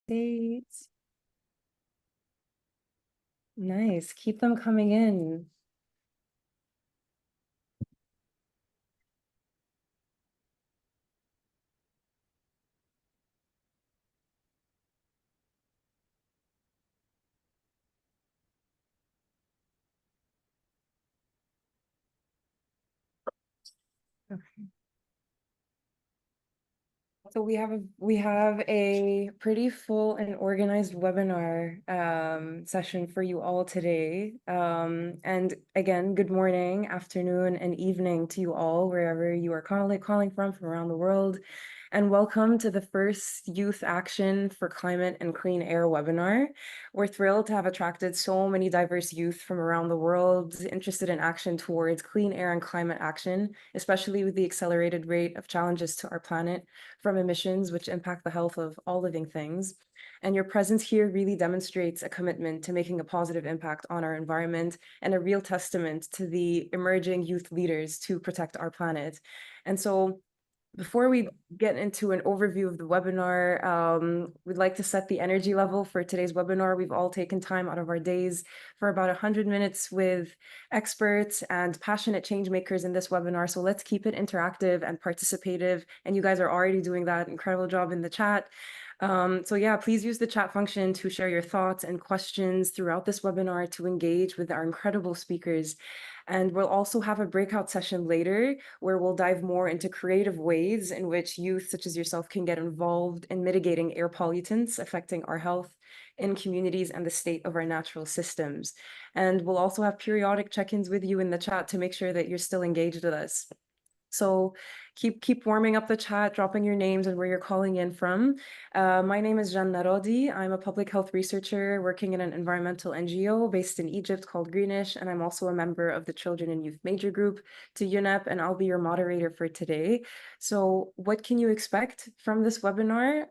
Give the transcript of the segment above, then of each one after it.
Dates. Nice. Keep them coming in. Okay. So we have a pretty full and organized webinar session for you all today. And again, good morning, afternoon, and evening to you all, wherever you are calling from around the world. And welcome to the first Youth Action for Climate and Clean Air webinar. We're thrilled to have attracted so many diverse youth from around the world interested in action towards clean air and climate action, especially with the accelerated rate of challenges to our planet from emissions, which impact the health of all living things. And your presence here really demonstrates a commitment to making a positive impact on our environment and a real testament to the emerging youth leaders to protect our planet. And so before we get into an overview of the webinar, we'd like to set the energy level for today's webinar. We've all taken time out of our days for about 100 minutes with experts and passionate change makers in this webinar. So let's keep it interactive and participative. And you guys are already doing that incredible job in the chat. So yeah, please use the chat function to share your thoughts and questions throughout this webinar to engage with our incredible speakers. And we'll also have a breakout session later where we'll dive more into creative ways in which youth such as yourself can get involved in mitigating air pollutants affecting our health in communities and the state of our natural systems. And we'll also have periodic check-ins with you in the chat to make sure that you're still engaged with us. So keep warming up the chat, dropping your names and where you're calling in from. My name is Janna Rodi. I'm a public health researcher working in an environmental NGO based in Egypt called Greenish, and I'm also a member of the Children and Youth Major Group to UNEP, and I'll be your moderator for today. So what can you expect from this webinar?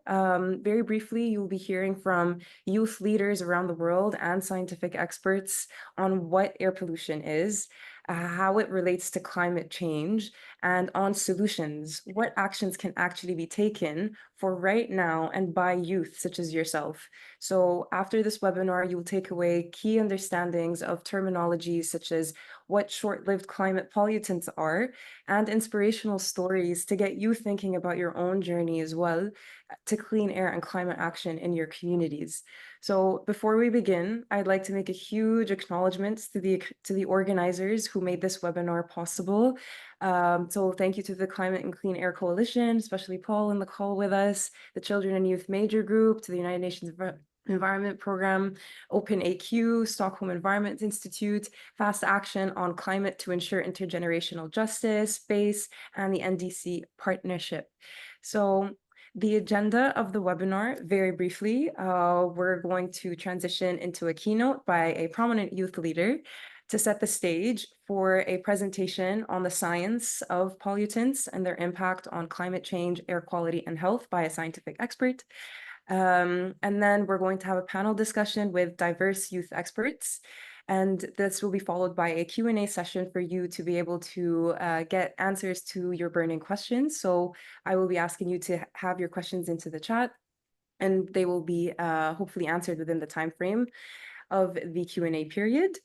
Very briefly, you'll be hearing from youth leaders around the world and scientific experts on what air pollution is, how it relates to climate change, and on solutions, what actions can actually be taken for right now and by youth such as yourself. So after this webinar, you'll take away key understandings of terminologies such as what short-lived climate pollutants are and inspirational stories to get you thinking about your own journey as well to clean air and climate action in your communities. So before we begin, I'd like to make a huge acknowledgement to the organizers who made this webinar possible. So thank you to the Climate and Clean Air Coalition, especially Paul in the call with us, the Children and Youth Major Group, to the United Nations Environment Program, OpenAQ, Stockholm Environment Institute, Fast Action on Climate to Ensure Intergenerational Justice, SPACE, and the NDC Partnership. So the agenda of the webinar, very briefly, we're going to transition into a keynote by a prominent youth leader to set the stage for a presentation on the science of pollutants and their impact on climate change, air quality, and health by a scientific expert. And then we're going to have a panel discussion with diverse youth experts. And this will be followed by a Q&A session for you to be able to get answers to your burning questions. So I will be asking you to have your questions into the chat, and they will be hopefully answered within the time frame of the Q&A period.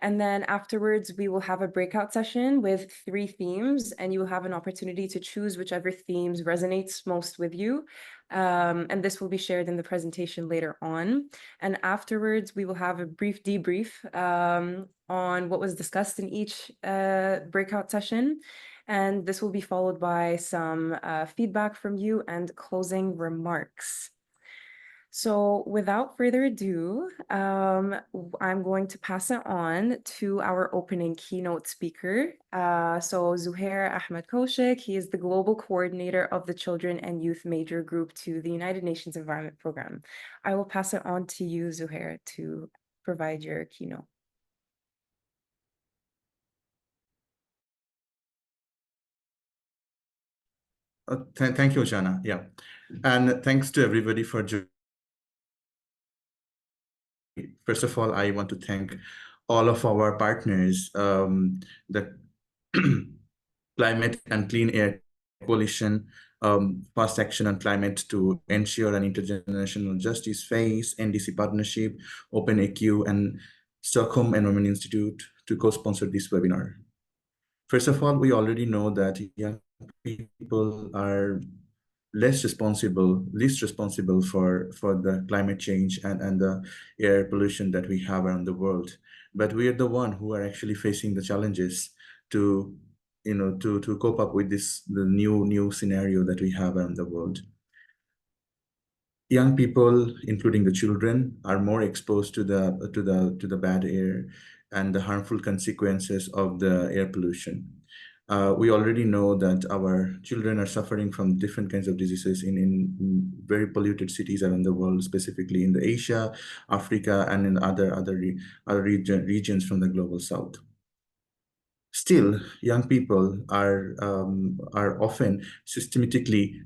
And then afterwards, we will have a breakout session with 3 themes, and you will have an opportunity to choose whichever themes resonates most with you. And this will be shared in the presentation later on. And afterwards, we will have a brief debrief on what was discussed in each breakout session. And this will be followed by some feedback from you and closing remarks. So without further ado, I'm going to pass it on to our opening keynote speaker. So Zuhair Ahmed Koshik, he is the Global Coordinator of the Children and Youth Major Group to the United Nations Environment Program. I will pass it on to you, Zuhair, to provide your keynote. Thank you, Jana. Yeah. And thanks to everybody for joining. First of all, I want to thank all of our partners, the Climate and Clean Air Coalition, Fast Action on Climate to Ensure an Intergenerational Justice phase, NDC Partnership, OpenAQ, and Stockholm Environment Institute to co-sponsor this webinar. First of all, we already know that young people are least responsible for the climate change and the air pollution that we have around the world. But we are the one who are actually facing the challenges to to cope up with the new scenario that we have around the world. Young people, including the children, are more exposed to the bad air and the harmful consequences of the air pollution. We already know that our children are suffering from different kinds of diseases in very polluted cities around the world, specifically in the Asia, Africa, and in other regions from the global south. Still, young people are often systematically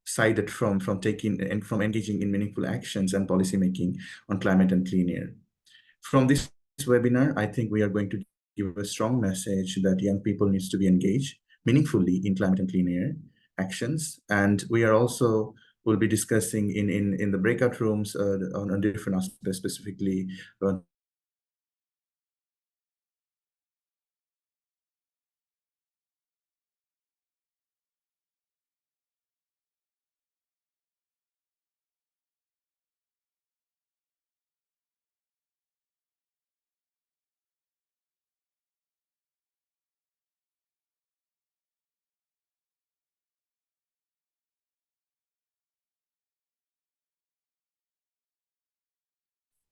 sided from taking and from engaging in meaningful actions and policymaking on climate and clean air. From this webinar, I think we are going to give a strong message that young people needs to be engaged meaningfully in climate and clean air actions, and we are also will be discussing in the breakout rooms on different aspects, specifically on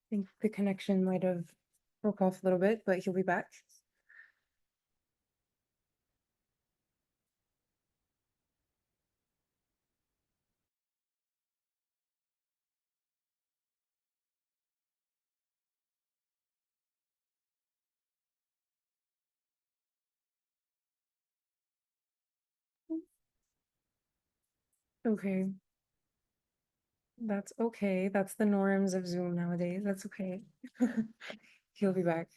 I think the connection might have broke off a little bit, but he'll be back. Okay, that's okay. That's the norms of Zoom nowadays. That's okay. He'll be back.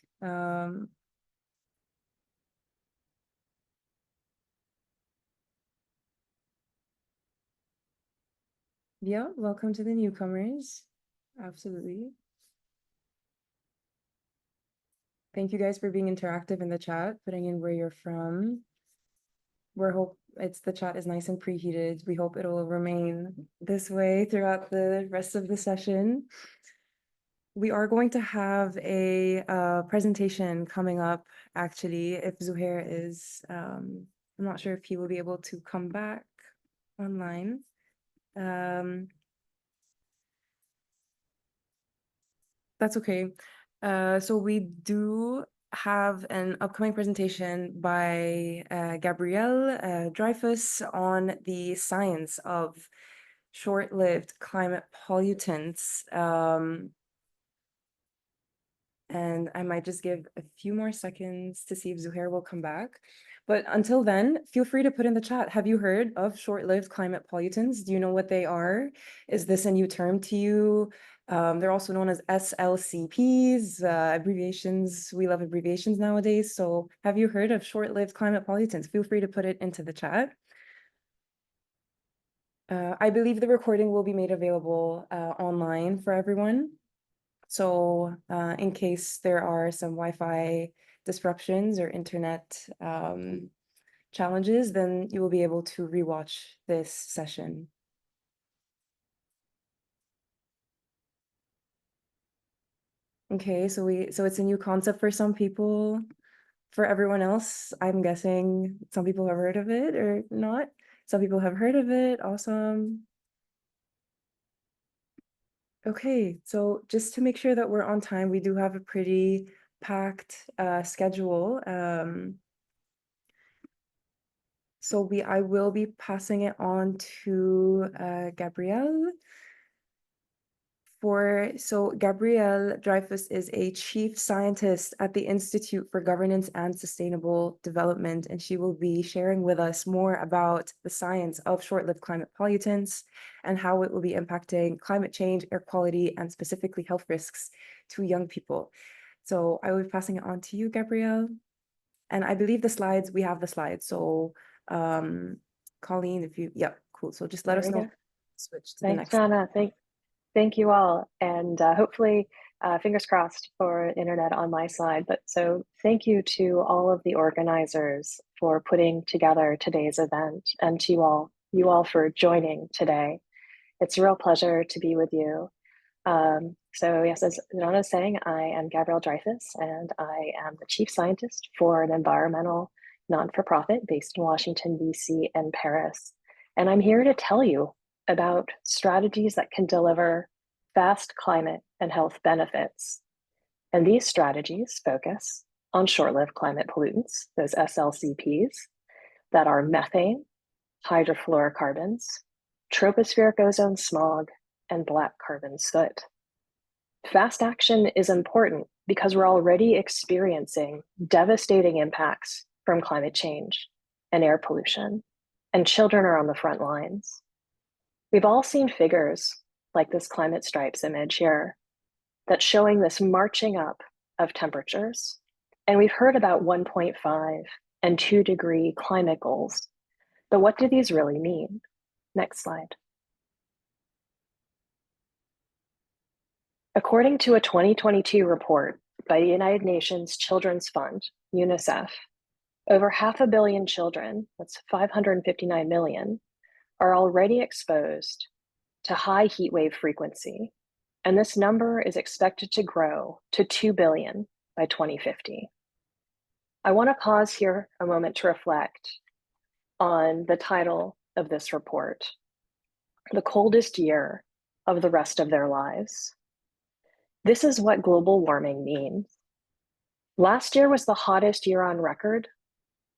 Yeah, welcome to the newcomers. Absolutely. Thank you guys for being interactive in the chat, putting in where you're from. The chat is nice and preheated. We hope it'll remain this way throughout the rest of the session. We are going to have a presentation coming up, actually, if Zuhair is, I'm not sure if he will be able to come back online. That's okay. So we do have an upcoming presentation by Gabrielle Dreyfus on the science of short-lived climate pollutants. And I might just give a few more seconds to see if Zuhair will come back. But until then, feel free to put in the chat. Have you heard of short-lived climate pollutants? Do you know what they are? Is this a new term to you? They're also known as SLCPs, abbreviations. We love abbreviations nowadays. So have you heard of short-lived climate pollutants? Feel free to put it into the chat. I believe the recording will be made available online for everyone. So in case there are some Wi-Fi disruptions or internet challenges, then you will be able to rewatch this session. Okay, so it's a new concept for some people. For everyone else, I'm guessing some people have heard of it or not. Some people have heard of it. Awesome. Okay, so just to make sure that we're on time, we do have a pretty packed schedule. So I will be passing it on to Gabrielle. So Gabrielle Dreyfus is a chief scientist at the Institute for Governance and Sustainable Development, and she will be sharing with us more about the science of short-lived climate pollutants and how it will be impacting climate change, air quality, and specifically health risks to young people. So I will be passing it on to you, Gabrielle. And I believe we have the slides. So Colleen, Cool. So just let There us we know. go. Switch to the Thanks, next. Anna. Thank you all. And hopefully, fingers crossed for internet on my side. But so thank you to all of the organizers for putting together today's event, and to you all for joining today. It's a real pleasure to be with you. So yes, as Nona is saying, I am Gabrielle Dreyfus, and I am the chief scientist for an environmental non-for-profit based in Washington, D.C. and Paris. And I'm here to tell you about strategies that can deliver fast climate and health benefits. And these strategies focus on short-lived climate pollutants, those SLCPs, that are methane, hydrofluorocarbons, tropospheric ozone smog, and black carbon soot. Fast action is important because we're already experiencing devastating impacts from climate change and air pollution, and children are on the front lines. We've all seen figures like this climate stripes image here that's showing this marching up of temperatures. And we've heard about 1.5 and 2 degree climate goals. But what do these really mean? Next slide. According to a 2022 report by the United Nations Children's Fund, UNICEF, over 500 million children, that's 559 million, are already exposed to high heat wave frequency, and this number is expected to grow to 2 billion by 2050. I want to pause here a moment to reflect on the title of this report, The Coldest Year of the Rest of Their Lives. This is what global warming means. Last year was the hottest year on record,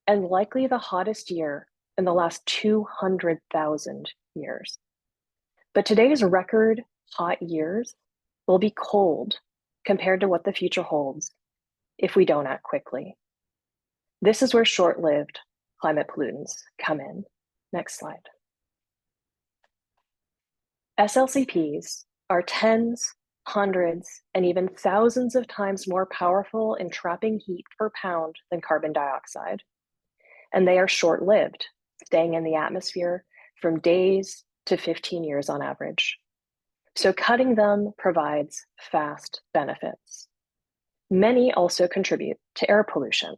and likely the hottest year in the last 200,000 years. But today's record hot years will be cold compared to what the future holds if we don't act quickly. This is where short-lived climate pollutants come in. Next slide. SLCPs are tens, hundreds, and even thousands of times more powerful in trapping heat per pound than carbon dioxide. And they are short-lived, staying in the atmosphere from days to 15 years on average. So cutting them provides fast benefits. Many also contribute to air pollution.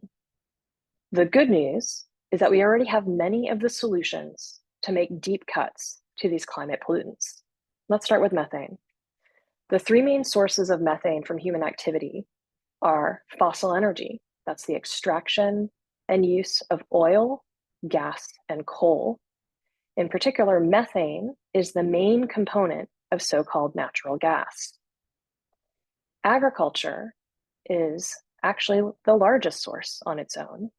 The good news is that we already have many of the solutions to make deep cuts to these climate pollutants. Let's start with methane. The three main sources of methane from human activity are fossil energy, that's the extraction and use of oil, gas, and coal. In particular, methane is the main component of so-called natural gas. Agriculture is actually the largest source on its own,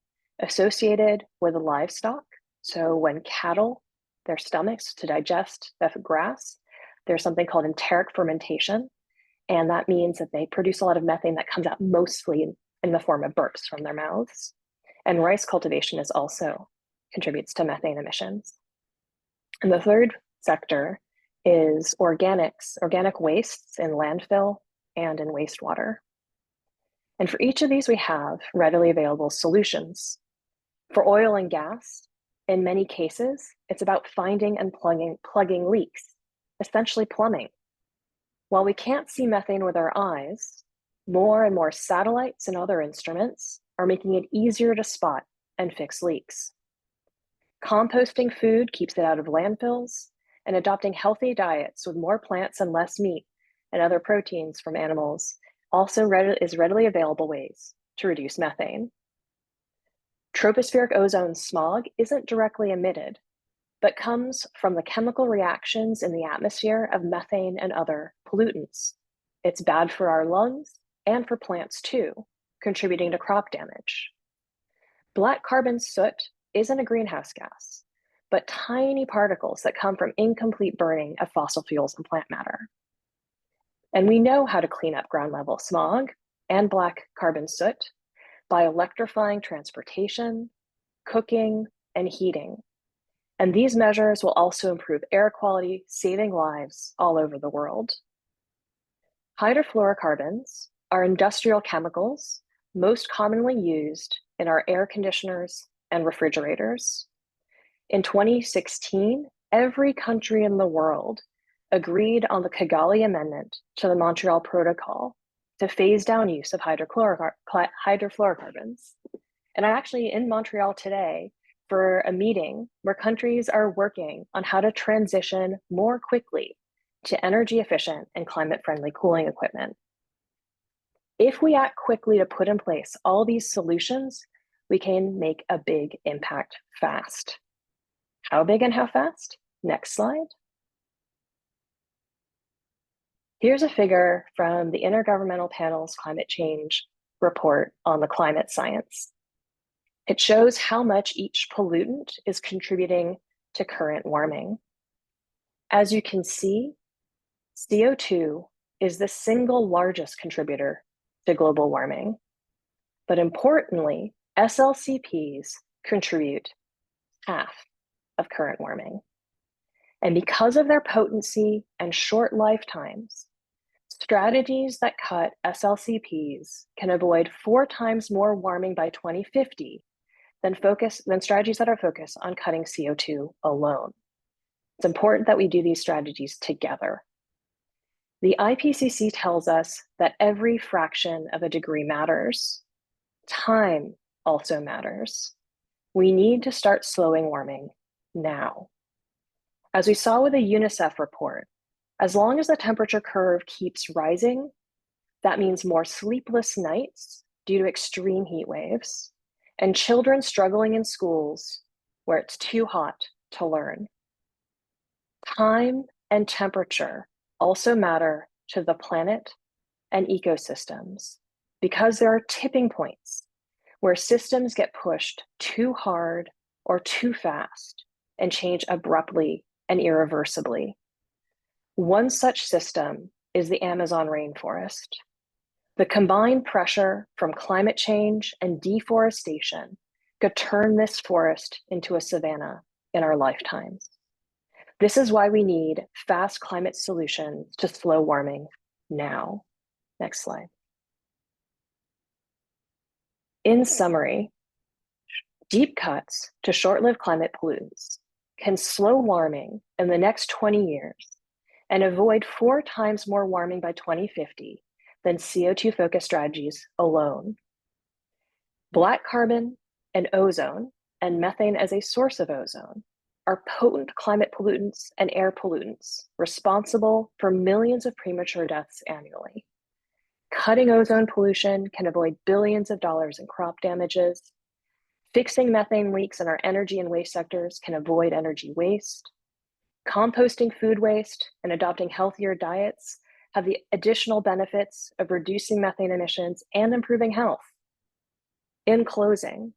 associated with livestock. So when cattle, their stomachs to digest the grass, there's something called enteric fermentation. And that means that they produce a lot of methane that comes out mostly in the form of burps from their mouths. And rice cultivation is also contributes to methane emissions. And the third sector is organic wastes in landfill and in wastewater. And for each of these, we have readily available solutions. For oil and gas, in many cases, it's about finding and plugging leaks, essentially plumbing. While we can't see methane with our eyes, more and more satellites and other instruments are making it easier to spot and fix leaks. Composting food keeps it out of landfills, and adopting healthy diets with more plants and less meat and other proteins from animals also is readily available ways to reduce methane. Tropospheric ozone smog isn't directly emitted, but comes from the chemical reactions in the atmosphere of methane and other pollutants. It's bad for our lungs and for plants too, contributing to crop damage. Black carbon soot isn't a greenhouse gas, but tiny particles that come from incomplete burning of fossil fuels and plant matter. And we know how to clean up ground level smog and black carbon soot by electrifying transportation, cooking, and heating. And these measures will also improve air quality, saving lives all over the world. Hydrofluorocarbons are industrial chemicals most commonly used in our air conditioners and refrigerators. In 2016, every country in the world agreed on the Kigali Amendment to the Montreal Protocol to phase down use of hydrofluorocarbons. And I'm actually in Montreal today for a meeting where countries are working on how to transition more quickly to energy efficient and climate friendly cooling equipment. If we act quickly to put in place all these solutions, we can make a big impact fast. How big and how fast? Next slide. Here's a figure from the Intergovernmental Panel's climate change report on the climate science. It shows how much each pollutant is contributing to current warming. As you can see, CO2 is the single largest contributor to global warming. But importantly, SLCPs contribute half of current warming. And because of their potency and short lifetimes, strategies that cut SLCPs can avoid 4 times more warming by 2050 than strategies that are focused on cutting CO2 alone. It's important that we do these strategies together. The IPCC tells us that every fraction of a degree matters. Time also matters. We need to start slowing warming now. As we saw with a UNICEF report, as long as the temperature curve keeps rising, that means more sleepless nights due to extreme heat waves, and children struggling in schools where it's too hot to learn. Time and temperature also matter to the planet and ecosystems because there are tipping points where systems get pushed too hard or too fast and change abruptly and irreversibly. One such system is the Amazon rainforest. The combined pressure from climate change and deforestation could turn this forest into a savanna in our lifetimes. This is why we need fast climate solutions to slow warming now. Next slide. In summary, deep cuts to short-lived climate pollutants can slow warming in the next 20 years and avoid 4 times more warming by 2050 than CO2-focused strategies alone. Black carbon and ozone, and methane as a source of ozone, are potent climate pollutants and air pollutants responsible for millions of premature deaths annually. Cutting ozone pollution can avoid billions of dollars in crop damages. Fixing methane leaks in our energy and waste sectors can avoid energy waste. Composting food waste and adopting healthier diets have the additional benefits of reducing methane emissions and improving health. In closing,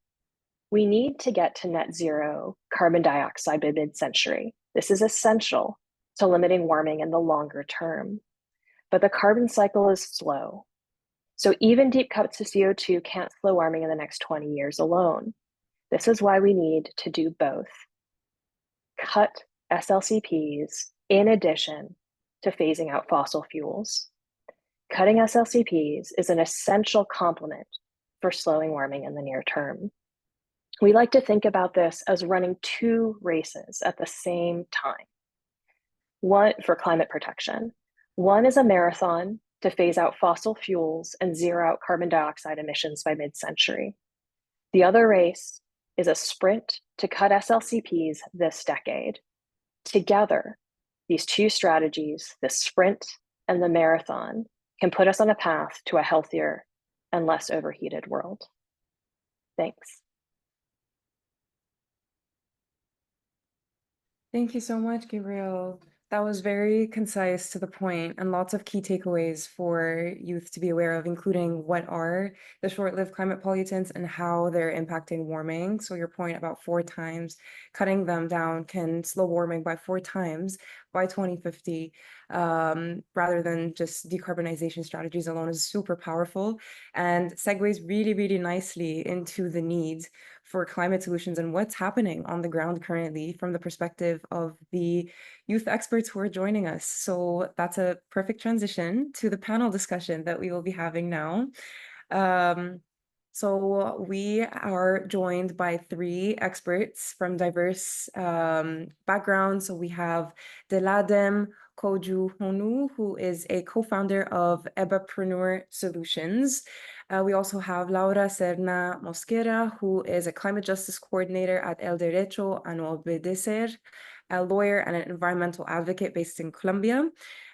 we need to get to net zero carbon dioxide by mid-century. This is essential to limiting warming in the longer term, but the carbon cycle is slow. So even deep cuts to CO2 can't slow warming in the next 20 years alone. This is why we need to do both. Cut SLCPs in addition to phasing out fossil fuels. Cutting SLCPs is an essential complement for slowing warming in the near term. We like to think about this as running 2 races at the same time. One for climate protection. One is a marathon to phase out fossil fuels and zero out carbon dioxide emissions by mid-century. The other race is a sprint to cut SLCPs this decade. Together, these 2 strategies, the sprint and the marathon, can put us on a path to a healthier and less overheated world. Thanks. Thank you so much, Gabriel. That was very concise, to the point, and lots of key takeaways for youth to be aware of, including what are the short-lived climate pollutants and how they're impacting warming. So your point about 4 times, cutting them down can slow warming by 4 times by 2050, rather than just decarbonization strategies alone, is super powerful and segues really, really nicely into the needs for climate solutions and what's happening on the ground currently from the perspective of the youth experts who are joining us. So that's a perfect transition to the panel discussion that we will be having now. So we are joined by three experts from diverse backgrounds. So we have Deladem Koju Honu, who is a co-founder of Ebapreneur Solutions. We also have Laura Serna Mosquera, who is a climate justice coordinator at El Derecho a no Obedecer, a lawyer and an environmental advocate based in Colombia.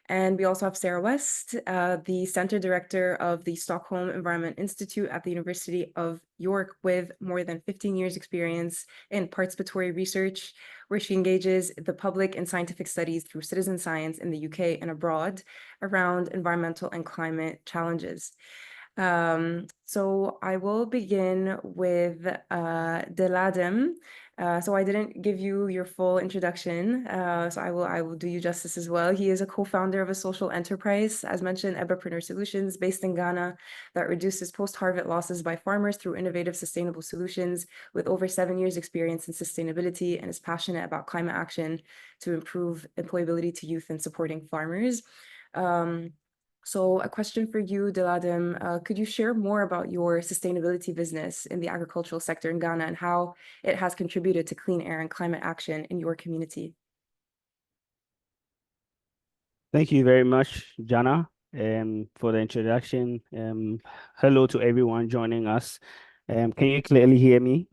And we also have Sarah West, the Center Director of the Stockholm Environment Institute at the University of York, with more than 15 years experience in participatory research, where she engages the public in scientific studies through citizen science in the UK and abroad around environmental and climate challenges. So I will begin with Deladem. So I didn't give you your full introduction, so I will do you justice as well. He is a co-founder of a social enterprise, as mentioned, Ebapreneur Solutions, based in Ghana, that reduces post-harvest losses by farmers through innovative, sustainable solutions, with over 7 years experience in sustainability, and is passionate about climate action to improve employability to youth and supporting farmers. So a question for you, Deladem. Could you share more about your sustainability business in the agricultural sector in Ghana and how it has contributed to clean air and climate action in your community? Thank you very much, Jana, for the introduction. Hello to everyone joining us. Can you clearly hear me?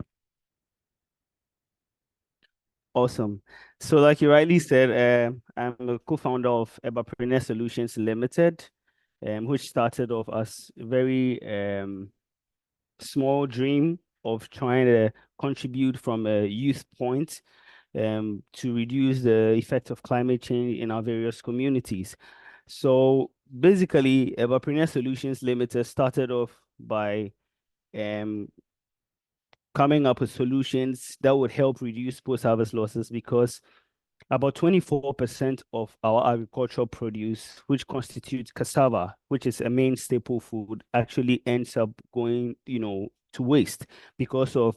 Awesome. So like you rightly said, I'm a co-founder of Ebapreneur Solutions Limited, which started off as a very small dream of trying to contribute from a youth point to reduce the effect of climate change in our various communities. So basically, Evapreneur Solutions Limited started off by coming up with solutions that would help reduce post-harvest losses, because about 24% of our agricultural produce, which constitutes cassava, which is a main staple food, actually ends up going, to waste because of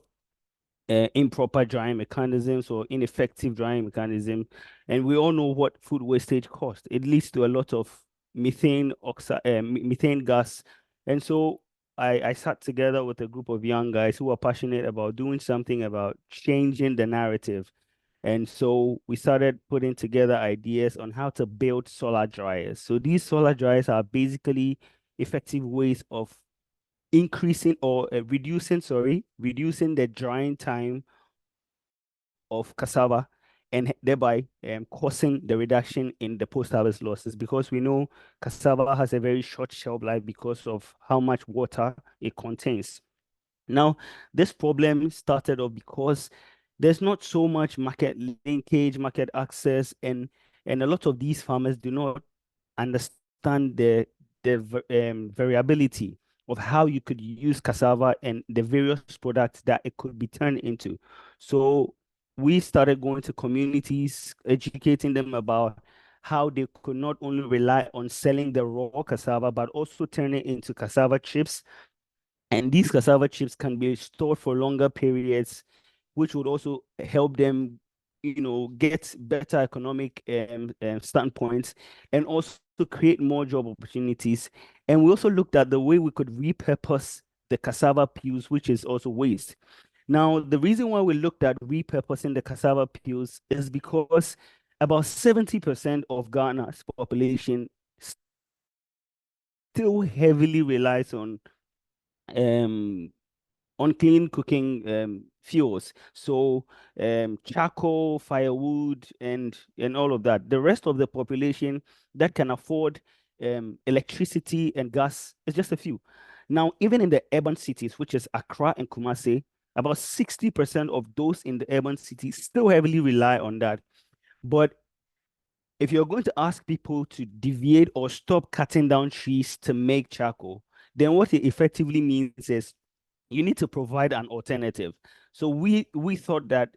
improper drying mechanisms or ineffective drying mechanism. And we all know what food wastage costs. It leads to a lot of methane gas. And so I sat together with a group of young guys who are passionate about doing something about changing the narrative. And so we started putting together ideas on how to build solar dryers. So these solar dryers are basically effective ways of increasing or reducing the drying time of cassava, and thereby causing the reduction in the post-harvest losses, because we know cassava has a very short shelf life because of how much water it contains. Now, this problem started off because there's not so much market linkage, market access, and a lot of these farmers do not understand the variability of how you could use cassava and the various products that it could be turned into. So we started going to communities, educating them about how they could not only rely on selling the raw cassava, but also turn it into cassava chips. And these cassava chips can be stored for longer periods, which would also help them, get better economic standpoints, and also create more job opportunities. And we also looked at the way we could repurpose the cassava peels, which is also waste. Now, the reason why we looked at repurposing the cassava peels is because about 70% of Ghana's population still heavily relies on clean cooking fuels. So charcoal, firewood, and all of that. The rest of the population that can afford electricity and gas is just a few. Now, even in the urban cities, which is Accra and Kumasi, about 60% of those in the urban cities still heavily rely on that. But if you're going to ask people to deviate or stop cutting down trees to make charcoal, then what it effectively means is you need to provide an alternative. So we thought that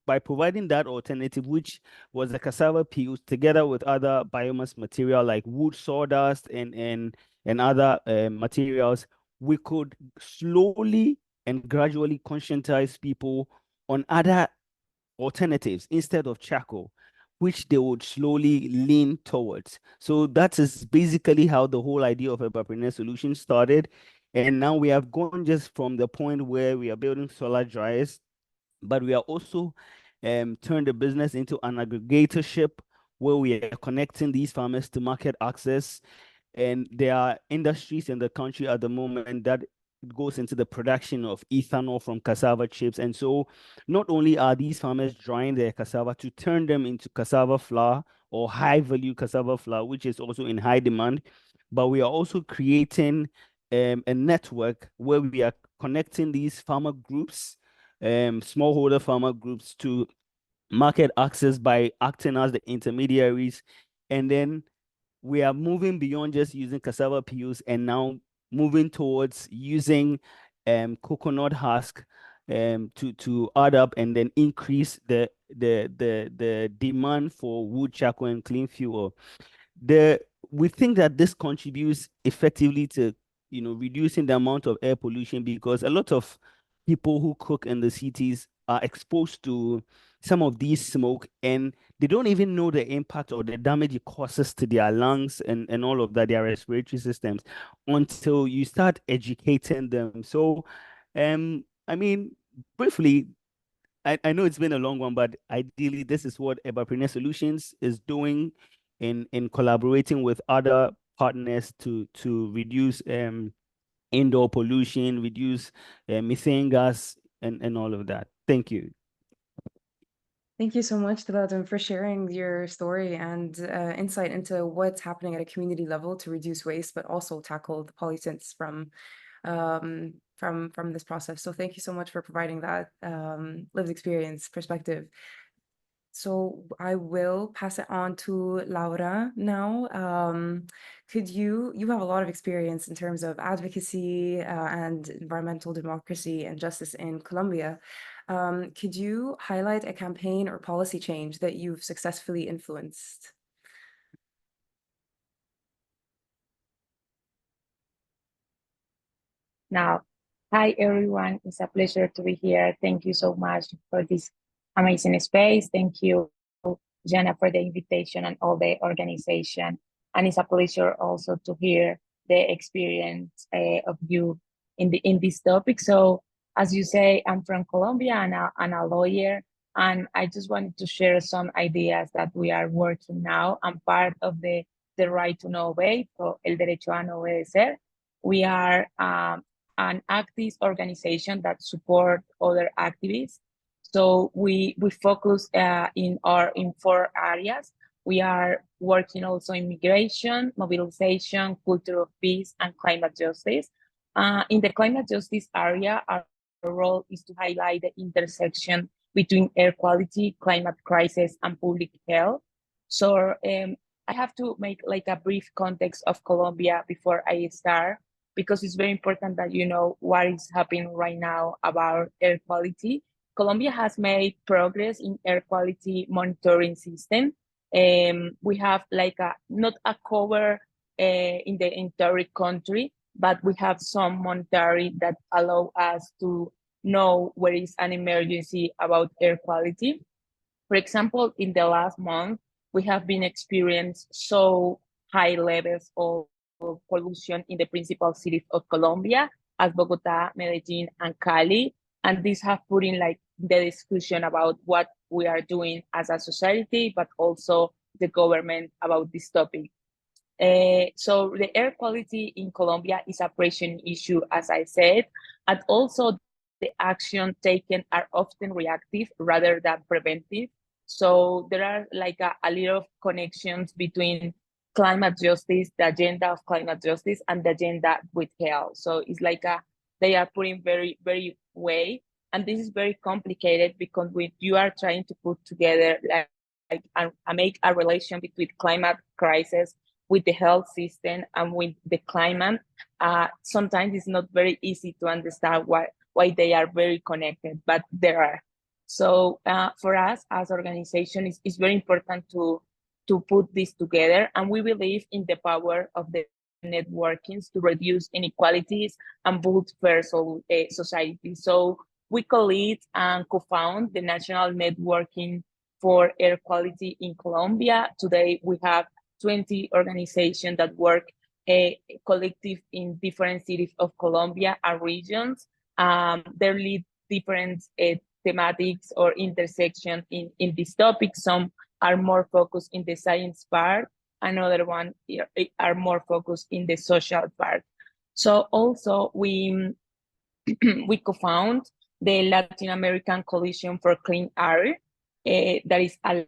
by providing that alternative, which was the cassava peels, together with other biomass material like wood sawdust and other materials, we could slowly and gradually conscientize people on other alternatives instead of charcoal, which they would slowly lean towards. So that is basically how the whole idea of a Bapreneur solution started. And now we have gone just from the point where we are building solar dryers, but we are also turned the business into an aggregatorship where we are connecting these farmers to market access. And there are industries in the country at the moment that goes into the production of ethanol from cassava chips. And so not only are these farmers drying their cassava to turn them into cassava flour or high value cassava flour, which is also in high demand, but we are also creating a network where we are connecting these farmer groups, smallholder farmer groups, to market access by acting as the intermediaries. And then we are moving beyond just using cassava peels and now moving towards using coconut husk to add up and then increase the demand for wood, charcoal, and clean fuel. We think that this contributes effectively to reducing the amount of air pollution, because a lot of people who cook in the cities are exposed to some of these smoke, and they don't even know the impact or the damage it causes to their lungs and all of that, their respiratory systems, until you start educating them. So I mean, briefly, I know it's been a long one, but ideally, this is what Ebapreneur Solutions is doing in collaborating with other partners to reduce indoor pollution, reduce methane gas, and all of that. Thank you. Thank you so much, Taladum, for sharing your story and insight into what's happening at a community level to reduce waste, but also tackle the pollutants from this process. So thank you so much for providing that lived experience perspective. So I will pass it on to Laura now. You have a lot of experience in terms of advocacy and environmental democracy and justice in Colombia. Could you highlight a campaign or policy change that you've successfully influenced? Now, hi everyone. It's a pleasure to be here. Thank you so much for this amazing space. Thank you, Jana, for the invitation and all the organization. And it's a pleasure also to hear the experience of you in this topic. So, as you say, I'm from Colombia and I'm a lawyer, and I just wanted to share some ideas that we are working now. I'm part of the Right to Know Obey, or El Derecho a No Obedecer. We are an activist organization that support other activists. So we focus in 4 areas. We are working also in migration, mobilization, culture of peace, and climate justice. In the climate justice area, our role is to highlight the intersection between air quality, climate crisis, and public health. So I have to make like a brief context of Colombia before I start, because it's very important that you know what is happening right now about air quality. Colombia has made progress in air quality monitoring system. We have like not a cover in the entire country, but we have some monitoring that allow us to know where is an emergency about air quality. For example, in the last month, we have been experiencing so high levels of pollution in the principal cities of Colombia, as Bogota, Medellin, and Cali. And these have put in like the discussion about what we are doing as a society, but also the government about this topic. So the air quality in Colombia is a pressing issue, as I said, and also the action taken are often reactive rather than preventive. So there are like a lot of connections between climate justice, the agenda of climate justice, and the agenda with health. So it's like they are putting very, very way. And this is very complicated because when you are trying to put together and make a relation between climate crisis with the health system and with the climate, sometimes it's not very easy to understand why they are very connected, but there are. So for us as organization, it's very important to put this together, and we believe in the power of the networkings to reduce inequalities and build fair society. So we co-lead and co-found the National Networking for Air Quality in Colombia. Today we have 20 organizations that work collective in different cities of Colombia and regions. They lead different thematics or intersection in this topic. Some are more focused in the science part, another one are more focused in the social part. So also we co-found the Latin American Coalition for Clean Air, that is Aire.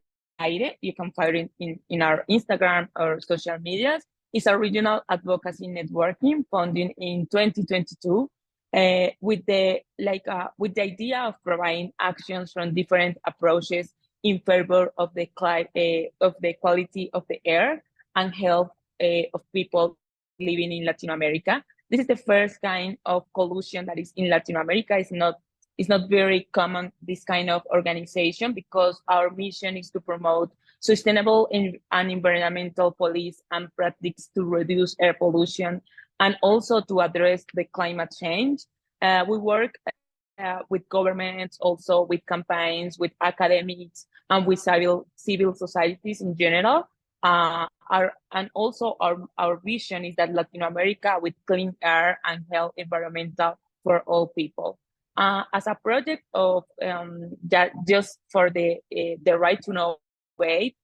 You can find it in our Instagram or social medias. It's a regional advocacy networking founded in 2022, with the idea of providing actions from different approaches in favor of the quality of the air and health of people living in Latin America. This is the first kind of coalition that is in Latin America. It's not very common, this kind of organization, because our mission is to promote sustainable and environmental policies and practices to reduce air pollution and also to address the climate change. We work with governments, also with campaigns, with academics, and with civil societies in general. Our vision is that Latin America with clean air and health environmental for all people. As a project of just for the right to know way,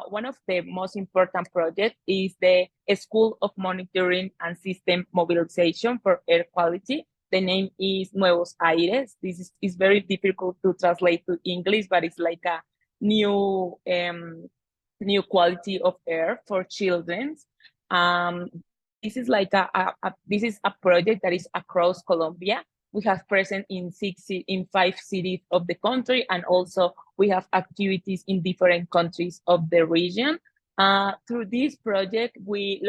one of the most important projects is the School of Monitoring and System Mobilization for Air Quality. The name is Nuevos Aires. This is very difficult to translate to English, but it's like a new quality of air for children. This is like this is a project that is across Colombia. We have present in 5 cities of the country, and also we have activities in different countries of the region. Through this project, we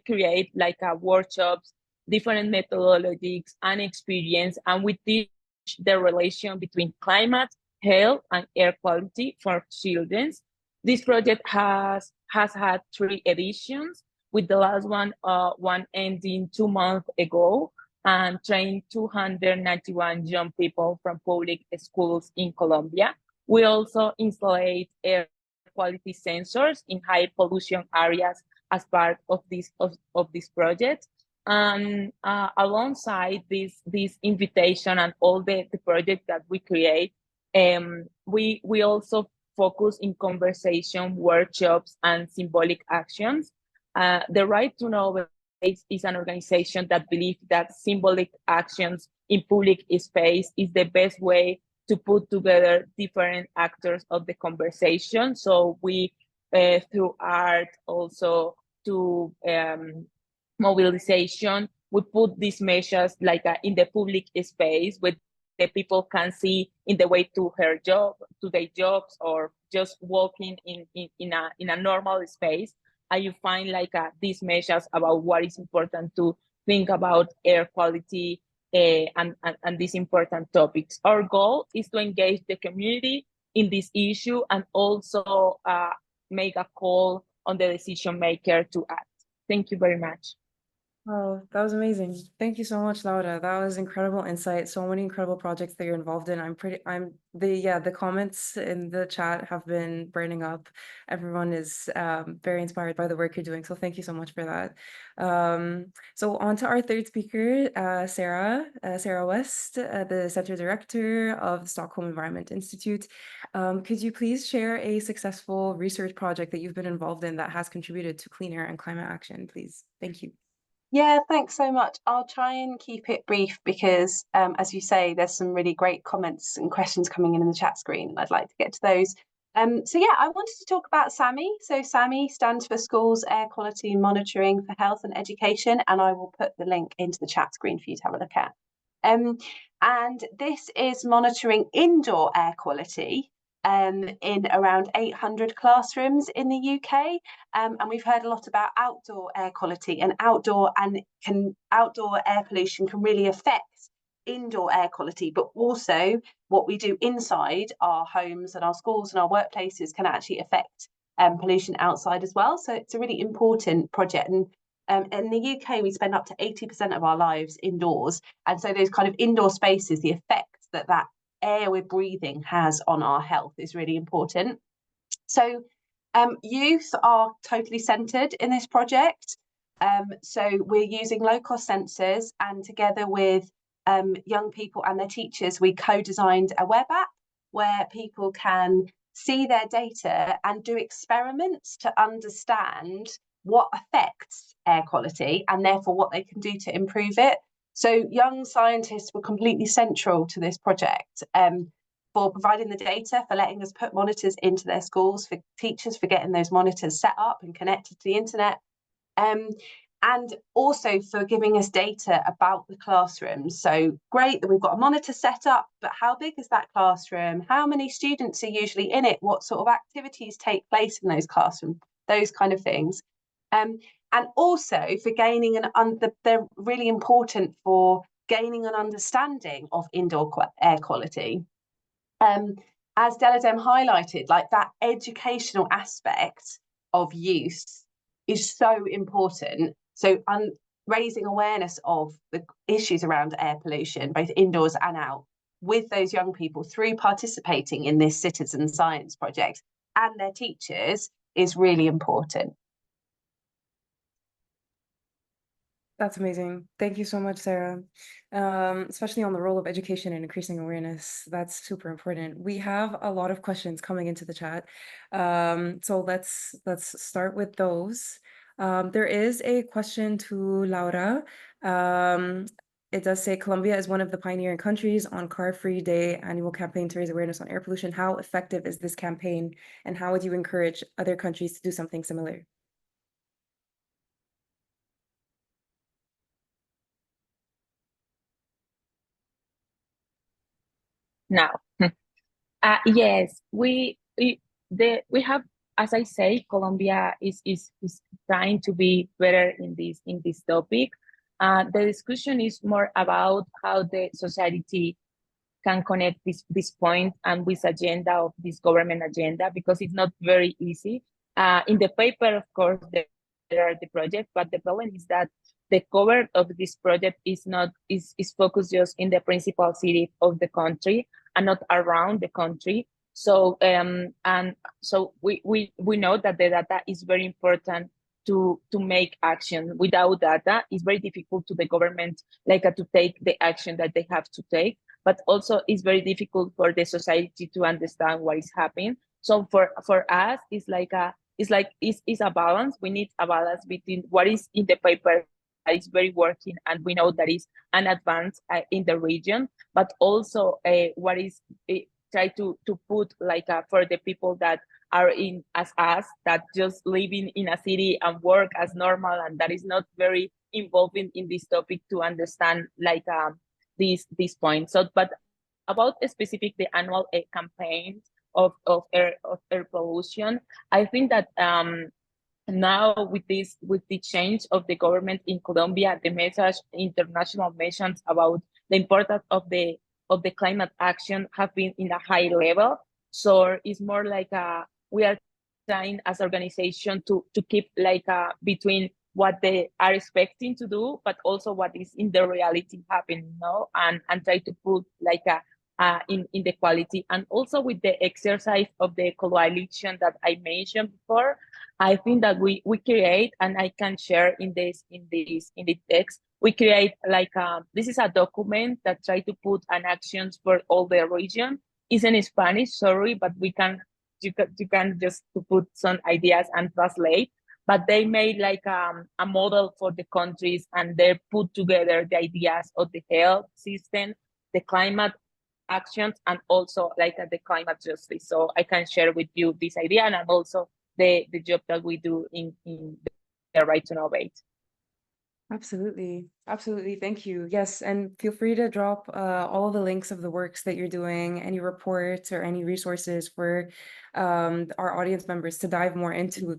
create like workshops, different methodologies and experience, and we teach the relation between climate, health, and air quality for children. This project has had 3 editions, with the last one ending 2 months ago, and trained 291 young people from public schools in Colombia. We also installed air quality sensors in high pollution areas as part of this project. Alongside this invitation and all the projects that we create, we also focus in conversation, workshops, and symbolic actions. The Right to Know is an organization that believes that symbolic actions in public space is the best way to put together different actors of the conversation. So we, through art, also to mobilization, we put these measures like in the public space, where the people can see in the way to their jobs, or just walking in a normal space. And you find like these measures about what is important to think about air quality and these important topics. Our goal is to engage the community in this issue, and also make a call on the decision maker to act. Thank you very much. Oh, that was amazing. Thank you so much, Laura. That was incredible insight. So many incredible projects that you're involved in. The comments in the chat have been burning up. Everyone is very inspired by the work you're doing. So thank you so much for that. So on to our third speaker, Sarah West, the Center Director of the Stockholm Environment Institute. Could you please share a successful research project that you've been involved in that has contributed to clean air and climate action, please? Thank you. Yeah, thanks so much. I'll try and keep it brief because, as you say, there's some really great comments and questions coming in the chat screen, and I'd like to get to those. So yeah, I wanted to talk about SAMI. So SAMI stands for Schools Air Quality Monitoring for Health and Education, and I will put the link into the chat screen for you to have a look at. And this is monitoring indoor air quality in around 800 classrooms in the UK, and we've heard a lot about outdoor air quality, and outdoor air pollution can really affect indoor air quality, but also what we do inside our homes and our schools and our workplaces can actually affect pollution outside as well. So it's a really important project, and in the UK we spend up to 80% of our lives indoors, and so those kind of indoor spaces, the effect that air we're breathing has on our health is really important. So youth are totally centered in this project. So we're using low-cost sensors, and together with young people and their teachers, we co-designed a web app where people can see their data and do experiments to understand what affects air quality and therefore what they can do to improve it. So young scientists were completely central to this project, for providing the data, for letting us put monitors into their schools, for teachers for getting those monitors set up and connected to the internet, and also for giving us data about the classrooms. So great that we've got a monitor set up, but how big is that classroom? How many students are usually in it? What sort of activities take place in those classrooms? Those kind of things. And also for gaining they're really important for gaining an understanding of indoor air quality. As Deladem highlighted, like that educational aspect of use is so important. So raising awareness of the issues around air pollution, both indoors and out, with those young people through participating in this citizen science project and their teachers is really important. That's amazing. Thank you so much, Sarah. Especially on the role of education and increasing awareness. That's super important. We have a lot of questions coming into the chat. So let's start with those. There is a question to Laura. It does say Colombia is one of the pioneering countries on Car-Free Day annual campaign to raise awareness on air pollution. How effective is this campaign, and how would you encourage other countries to do something similar? Now, yes, we have, as I say, Colombia is trying to be better in this topic. The discussion is more about how the society can connect this point and this agenda of this government agenda, because it's not very easy. In the paper, of course, there are the projects, but the problem is that the cover of this project is focused just in the principal city of the country and not around the country. So and so we know that the data is very important to make action. Without data, it's very difficult to the government to take the action that they have to take. But also it's very difficult for the society to understand what is happening. So for us, it's a balance. We need a balance between what is in the paper that is very working, and we know that is an advance in the region, but also what is try to put for the people that are in as us, that just living in a city and work as normal, and that is not very involved in this topic to understand this point. So, but about specific the annual campaign of air pollution, I think that now with the change of the government in Colombia, the message, international messages about the importance of the climate action have been in a high level. So it's more we are trying as organization to keep between what they are expecting to do, but also what is in the reality happening, and try to put in the quality. And also with the exercise of the coalition that I mentioned before, I think that we create, and I can share in the text, we create this is a document that try to put an actions for all the region. It's in Spanish, sorry, but you can just to put some ideas and translate. But they made a model for the countries, and they put together the ideas of the health system, the climate actions, and also the climate justice. So I can share with you this idea, and also the job that we do in the right to innovate. Absolutely. Absolutely. Thank you. Yes. And feel free to drop all of the links of the works that you're doing, any reports or any resources for our audience members to dive more into.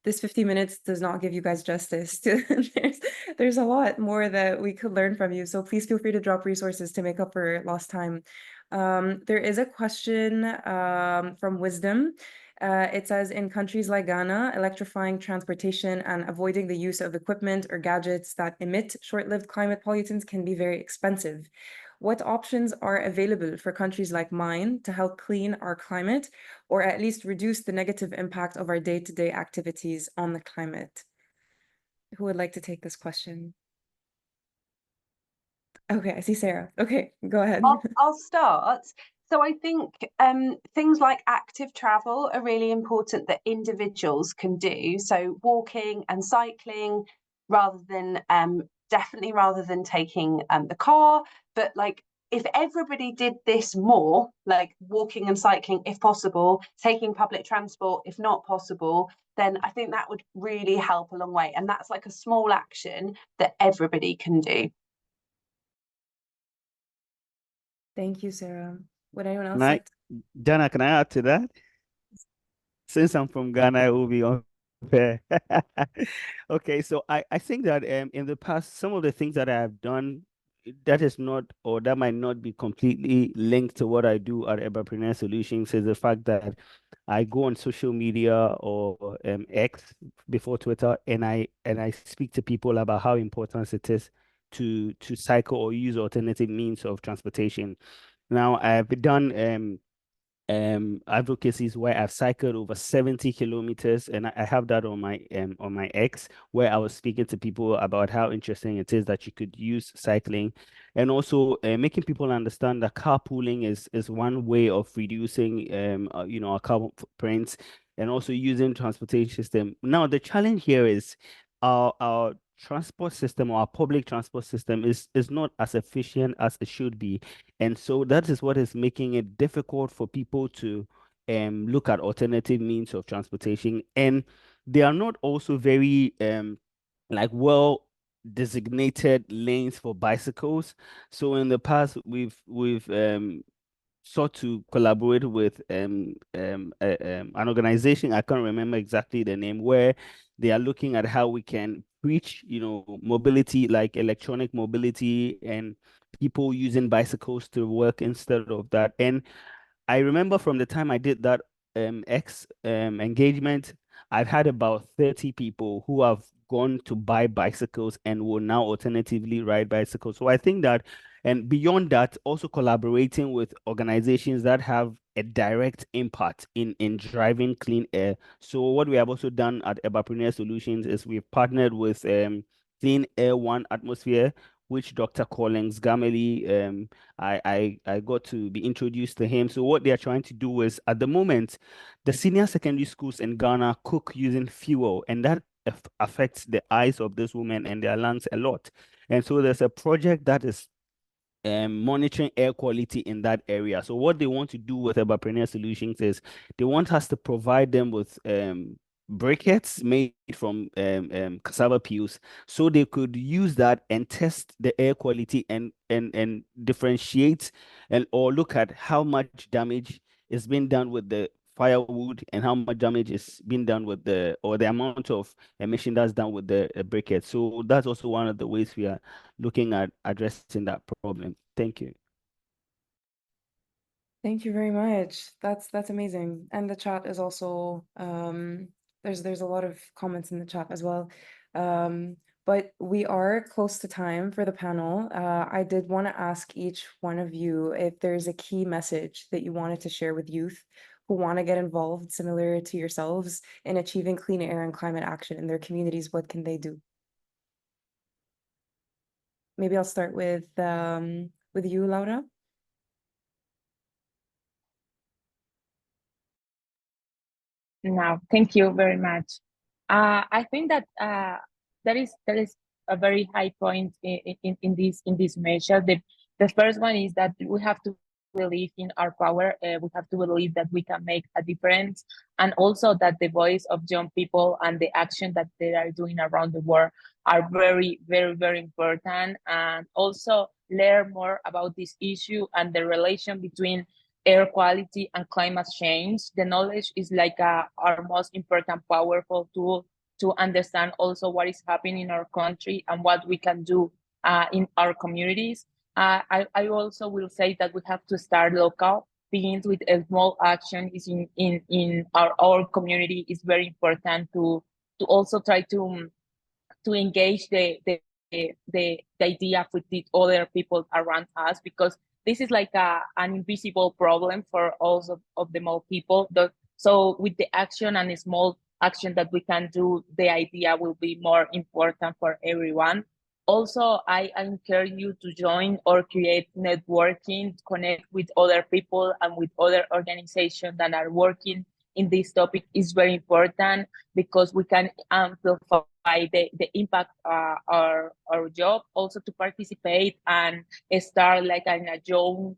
This 50 minutes does not give you guys justice. There's a lot more that we could learn from you. So please feel free to drop resources to make up for lost time. There is a question from Wisdom. It says, in countries like Ghana, electrifying transportation and avoiding the use of equipment or gadgets that emit short-lived climate pollutants can be very expensive. What options are available for countries like mine to help clean our climate, or at least reduce the negative impact of our day-to-day activities on the climate? who would like to take this question? Okay, I see Sarah. Okay, go ahead. I'll start. So I think things like active travel are really important that individuals can do. So walking and cycling rather than definitely rather than taking the car. But like if everybody did this more, like walking and cycling if possible, taking public transport if not possible, then I think that would really help a long way. And that's like a small action that everybody can do. Thank you, Sarah. Would anyone else Can I, like to? Jana, can I add to that? Since I'm from Ghana, it will be unfair. Okay, so I think that in the past, some of the things that I have done that is not, or that might not be completely linked to what I do at Eberpreneur Solutions, is the fact that I go on social media or X before Twitter, and I speak to people about how important it is to cycle or use alternative means of transportation. Now, I've done advocacies where I've cycled over 70 kilometers, and I have that on my X, where I was speaking to people about how interesting it is that you could use cycling, and also making people understand that carpooling is one way of reducing our carbon footprints, and also using transportation system. Now the challenge here is our transport system, or our public transport system, is not as efficient as it should be, and so that is what is making it difficult for people to look at alternative means of transportation. And they are not also very like well designated lanes for bicycles. So in the past, we've sought to collaborate with an organization, I can't remember exactly the name, where they are looking at how we can preach, mobility, like electronic mobility, and people using bicycles to work instead of that. And I remember from the time I did that X engagement, I've had about 30 people who have gone to buy bicycles and will now alternatively ride bicycles. So I think that, and beyond that, also collaborating with organizations that have a direct impact in driving clean air. So what we have also done at Eberpreneur Solutions is we've partnered with Clean Air One Atmosphere, which Dr. Collins Gamely, I got to be introduced to him. So what they are trying to do is, at the moment, the senior secondary schools in Ghana cook using fuel, and that affects the eyes of these women and their lungs a lot. And so there's a project that is monitoring air quality in that area. So what they want to do with Eberpreneur Solutions is they want us to provide them with briquettes made from cassava peels, so they could use that and test the air quality and differentiate or look at how much damage is being done with the firewood and how much damage is being done with the amount of emission that's done with the briquettes. So that's also one of the ways we are looking at addressing that problem. Thank you. Thank you very much. That's amazing. And the chat is also there's a lot of comments in the chat as well. But we are close to time for the panel. I did want to ask each one of you if there's a key message that you wanted to share with youth who want to get involved, similar to yourselves, in achieving clean air and climate action in their communities. What can they do? Maybe I'll start with you, Laura. No, thank you very much. I think that there is a very high point in this measure. The first one is that we have to believe in our power. We have to believe that we can make a difference, and also that the voice of young people and the action that they are doing around the world are very, very, very important. And also learn more about this issue and the relation between air quality and climate change. The knowledge is like our most important, powerful tool to understand also what is happening in our country and what we can do in our communities. I also will say that we have to start local. Begins with a small action is in our community is very important to also try to engage the idea with the other people around us, because this is like an invisible problem for all of the more people. So with the action and a small action that we can do, the idea will be more important for everyone. Also, I encourage you to join or create networking, connect with other people and with other organizations that are working in this topic is very important, because we can amplify the impact our job. Also, to participate and start like in a young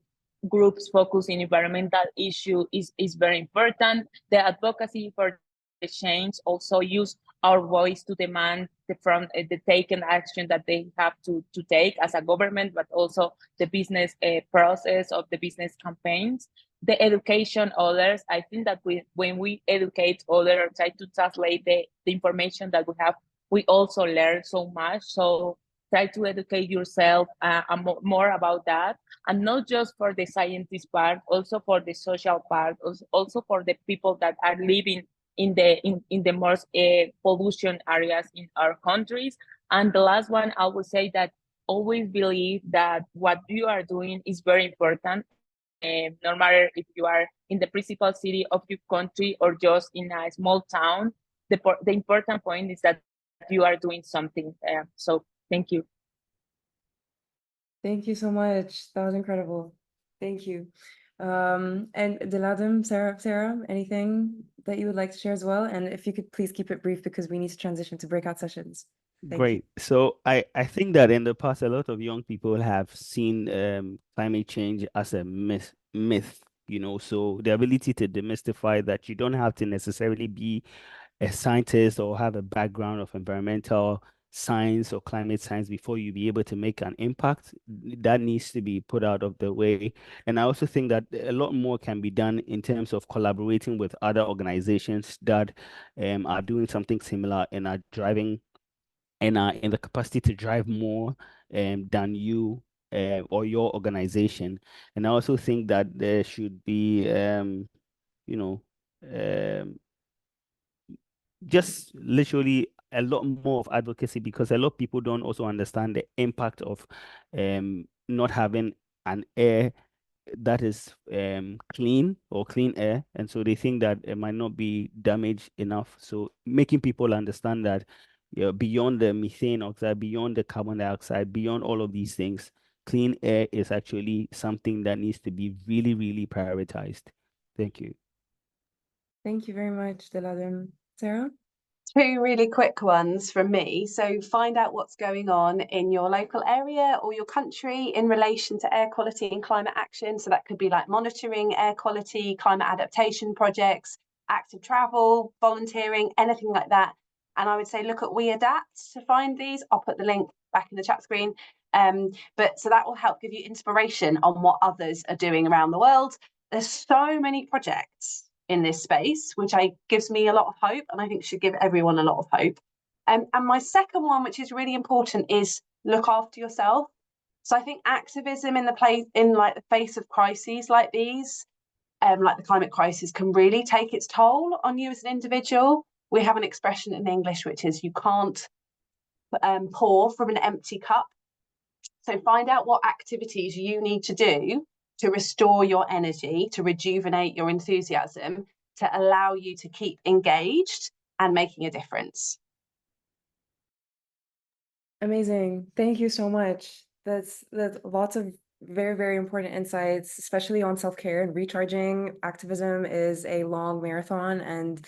groups focused in environmental issue is very important. The advocacy for the change, also use our voice to demand from the taken action that they have to take as a government, but also the business process of the business campaigns. The education others, I think that when we educate others, try to translate the information that we have, we also learn so much. So try to educate yourself more about that, and not just for the scientist part, also for the social part, also for the people that are living in the most pollution areas in our countries. And the last one, I would say that always believe that what you are doing is very important. No matter if you are in the principal city of your country or just in a small town, the important point is that you are doing something. So thank you. Thank you so much. That was incredible. Thank you. And Diladem, Sarah, anything that you would like to share as well? And if you could please keep it brief, because we need to transition to breakout sessions. Thank Great. So I think that in the past, a lot of young people have seen climate change as a myth, so the ability to demystify that you don't have to necessarily be a scientist or have a background of environmental science or climate science before you be able to make an impact, that needs to be put out of the way. And I also think that a lot more can be done in terms of collaborating with other organizations that are doing something similar and are driving and are in the capacity to drive more than you or your organization. And I also think that there should be you know just literally a lot more of advocacy, because a lot of people don't also understand the impact of not having an air that is clean or clean air, and so they think that it might not be damaged enough. So making people understand that beyond the methane oxide, beyond the carbon dioxide, beyond all of these things, clean air is actually something that needs to be really, really prioritized. Thank you. Thank you very much, Diladem. Sarah? Two really quick ones from me. So find out what's going on in your local area or your country in relation to air quality and climate action. So that could be like monitoring air quality, climate adaptation projects, active travel, volunteering, anything like that. And I would say look at We Adapt to find these. I'll put the link back in the chat screen. But so that will help give you inspiration on what others are doing around the world. There's so many projects in this space, which gives me a lot of hope, and I think should give everyone a lot of hope. And my second one, which is really important, is look after yourself. So I think activism in the face of crises like these, like the climate crisis, can really take its toll on you as an individual. We have an expression in English which is you can't pour from an empty cup. So find out what activities you need to do to restore your energy, to rejuvenate your enthusiasm, to allow you to keep engaged and making a difference. Amazing. Thank you so much. That's lots of very, very important insights, especially on self-care and recharging. Activism is a long marathon, and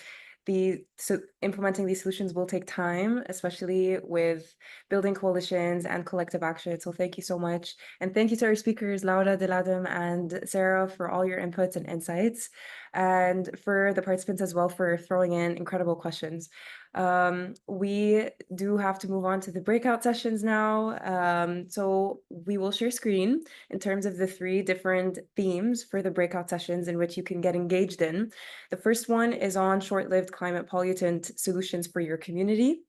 so implementing these solutions will take time, especially with building coalitions and collective action. So thank you so much. And thank you to our speakers, Laura, Diladem, and Sarah, for all your inputs and insights, and for the participants as well for throwing in incredible questions. We do have to move on to the breakout sessions now. So we will share screen in terms of the 3 different themes for the breakout sessions in which you can get engaged in. The first one is on short-lived climate pollutant solutions for your community.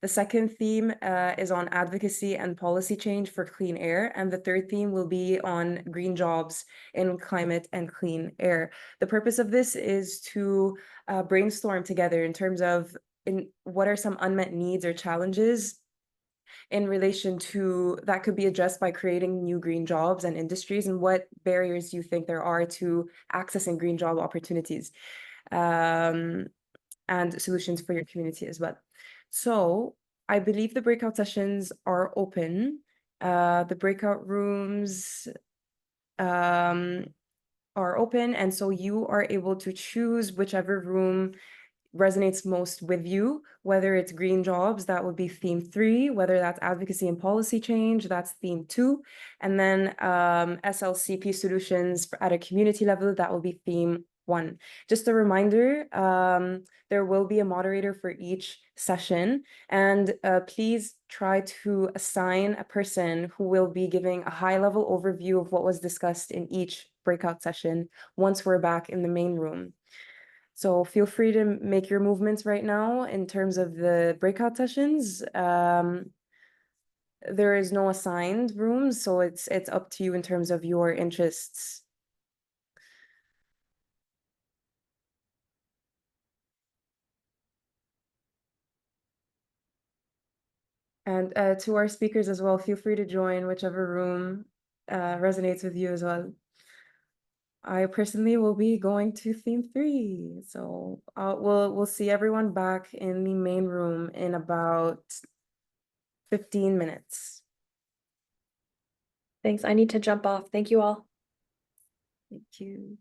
The second theme is on advocacy and policy change for clean air. And the third theme will be on green jobs in climate and clean air. The purpose of this is to brainstorm together in terms of what are some unmet needs or challenges in relation to that could be addressed by creating new green jobs and industries, and what barriers you think there are to accessing green job opportunities. and solutions for your community as well. So I believe the breakout sessions are open. The breakout rooms are open, and so you are able to choose whichever room resonates most with you, whether it's green jobs, that would be theme 3, whether that's advocacy and policy change, that's theme 2, and then SLCP solutions at a community level, that will be theme 1. Just a reminder, there will be a moderator for each session, and please try to assign a person who will be giving a high-level overview of what was discussed in each breakout session once we're back in the main room. So feel free to make your movements right now in terms of the breakout sessions. There is no assigned rooms, so it's up to you in terms of your interests. And to our speakers as well, feel free to join whichever room resonates with you as well. I personally will be going to theme 3, so we'll see everyone back in the main room in about 15 minutes. Thanks. I need to jump off. Thank you all. Thank you.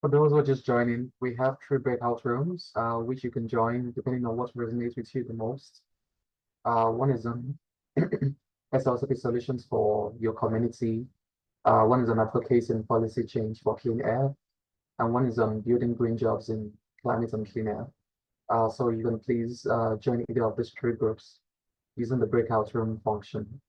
For those who are just joining, we have 3 breakout rooms, which you can join depending on what resonates with you the most. One is on SLCP solutions for your community. One is on advocacy and policy change for clean air. And one is on building green jobs in climate and clean air. So you can please join either of these 3 groups using the breakout room function.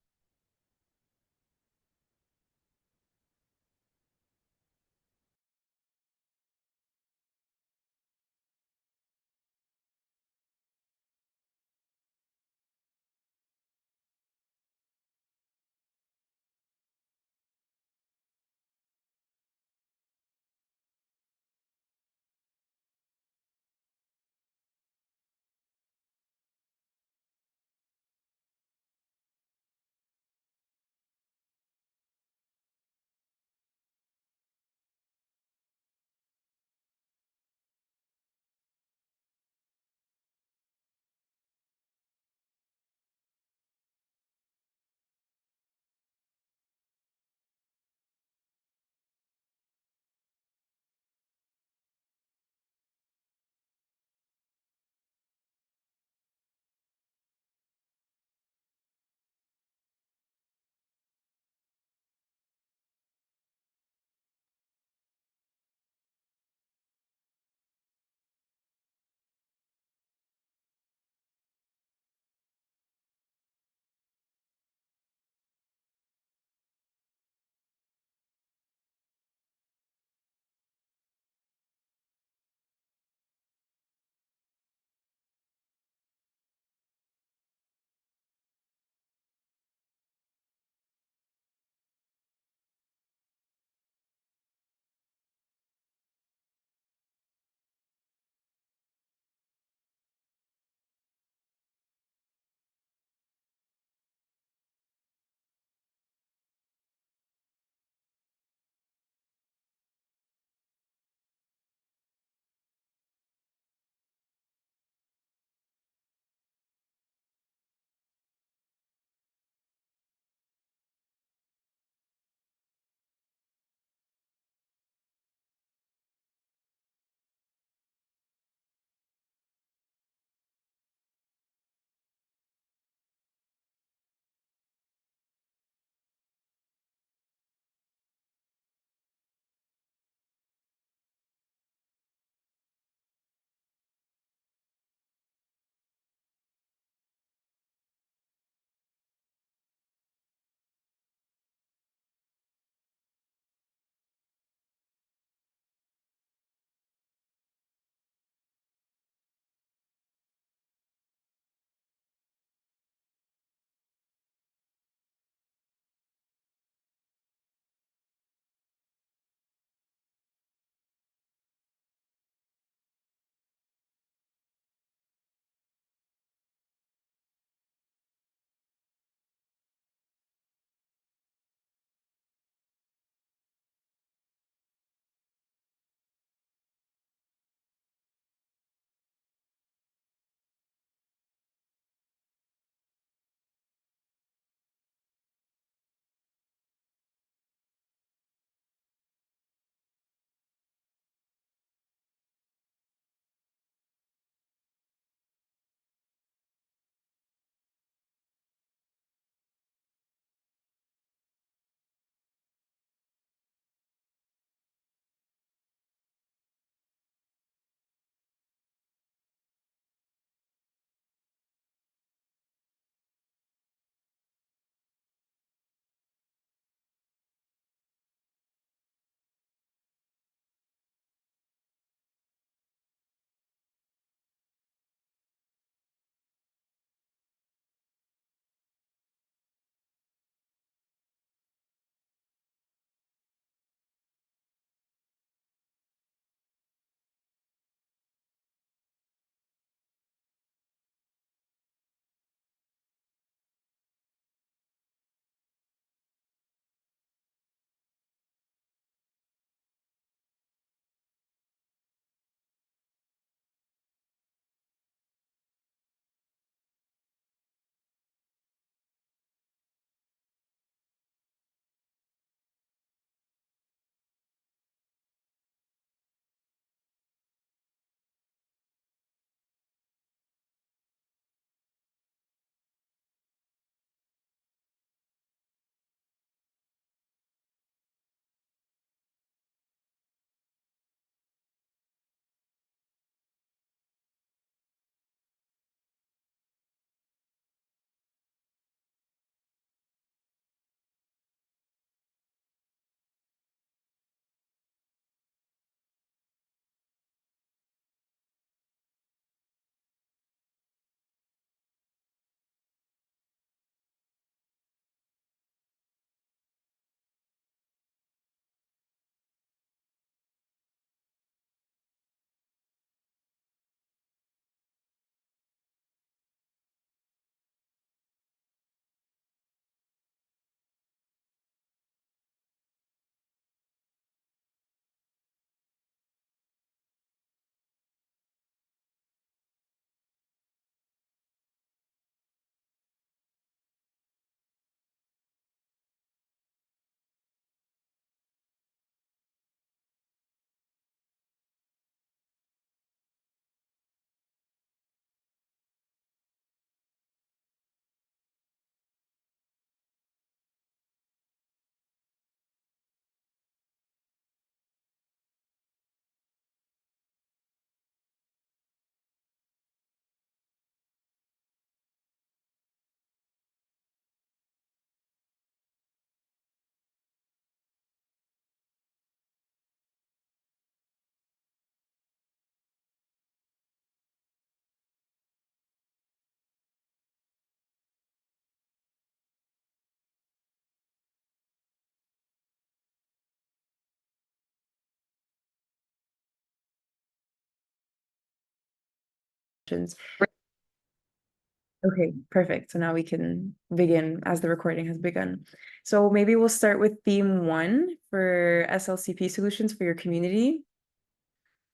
Okay, perfect. So now we can begin as the recording has begun. So maybe we'll start with theme 1 for SLCP solutions for your community.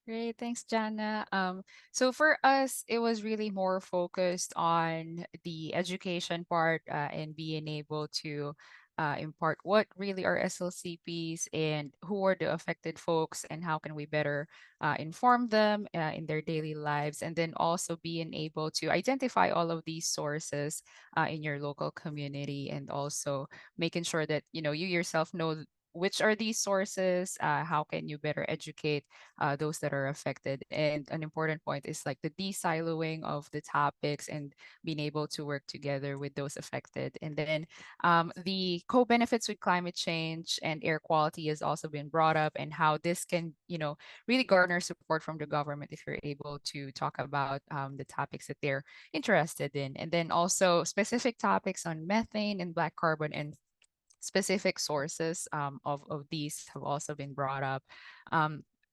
Great, thanks, Jana. So for us, it was really more focused on the education part and being able to impart what really are SLCPs and who are the affected folks and how can we better inform them in their daily lives, and then also being able to identify all of these sources in your local community, and also making sure that you yourself know which are these sources, how can you better educate those that are affected. And an important point is like the de-siloing of the topics and being able to work together with those affected. And then the co-benefits with climate change and air quality has also been brought up, and how this can, really garner support from the government if you're able to talk about the topics that they're interested in. And then also specific topics on methane and black carbon and specific sources of these have also been brought up.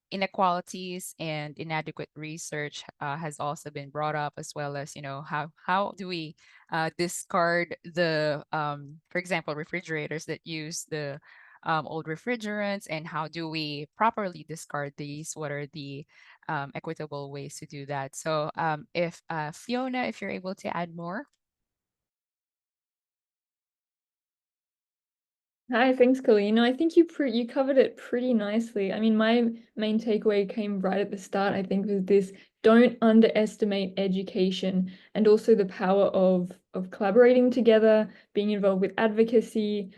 Inequalities and inadequate research has also been brought up, as well as how do we discard the for example refrigerators that use the old refrigerants, and how do we properly discard these, what are the equitable ways to do that. So if Fiona, if you're able to add more. Hi, thanks, Colleen. No, I think you covered it pretty nicely. I mean, my main takeaway came right at the start, I think, was this: don't underestimate education and also the power of collaborating together, being involved with advocacy,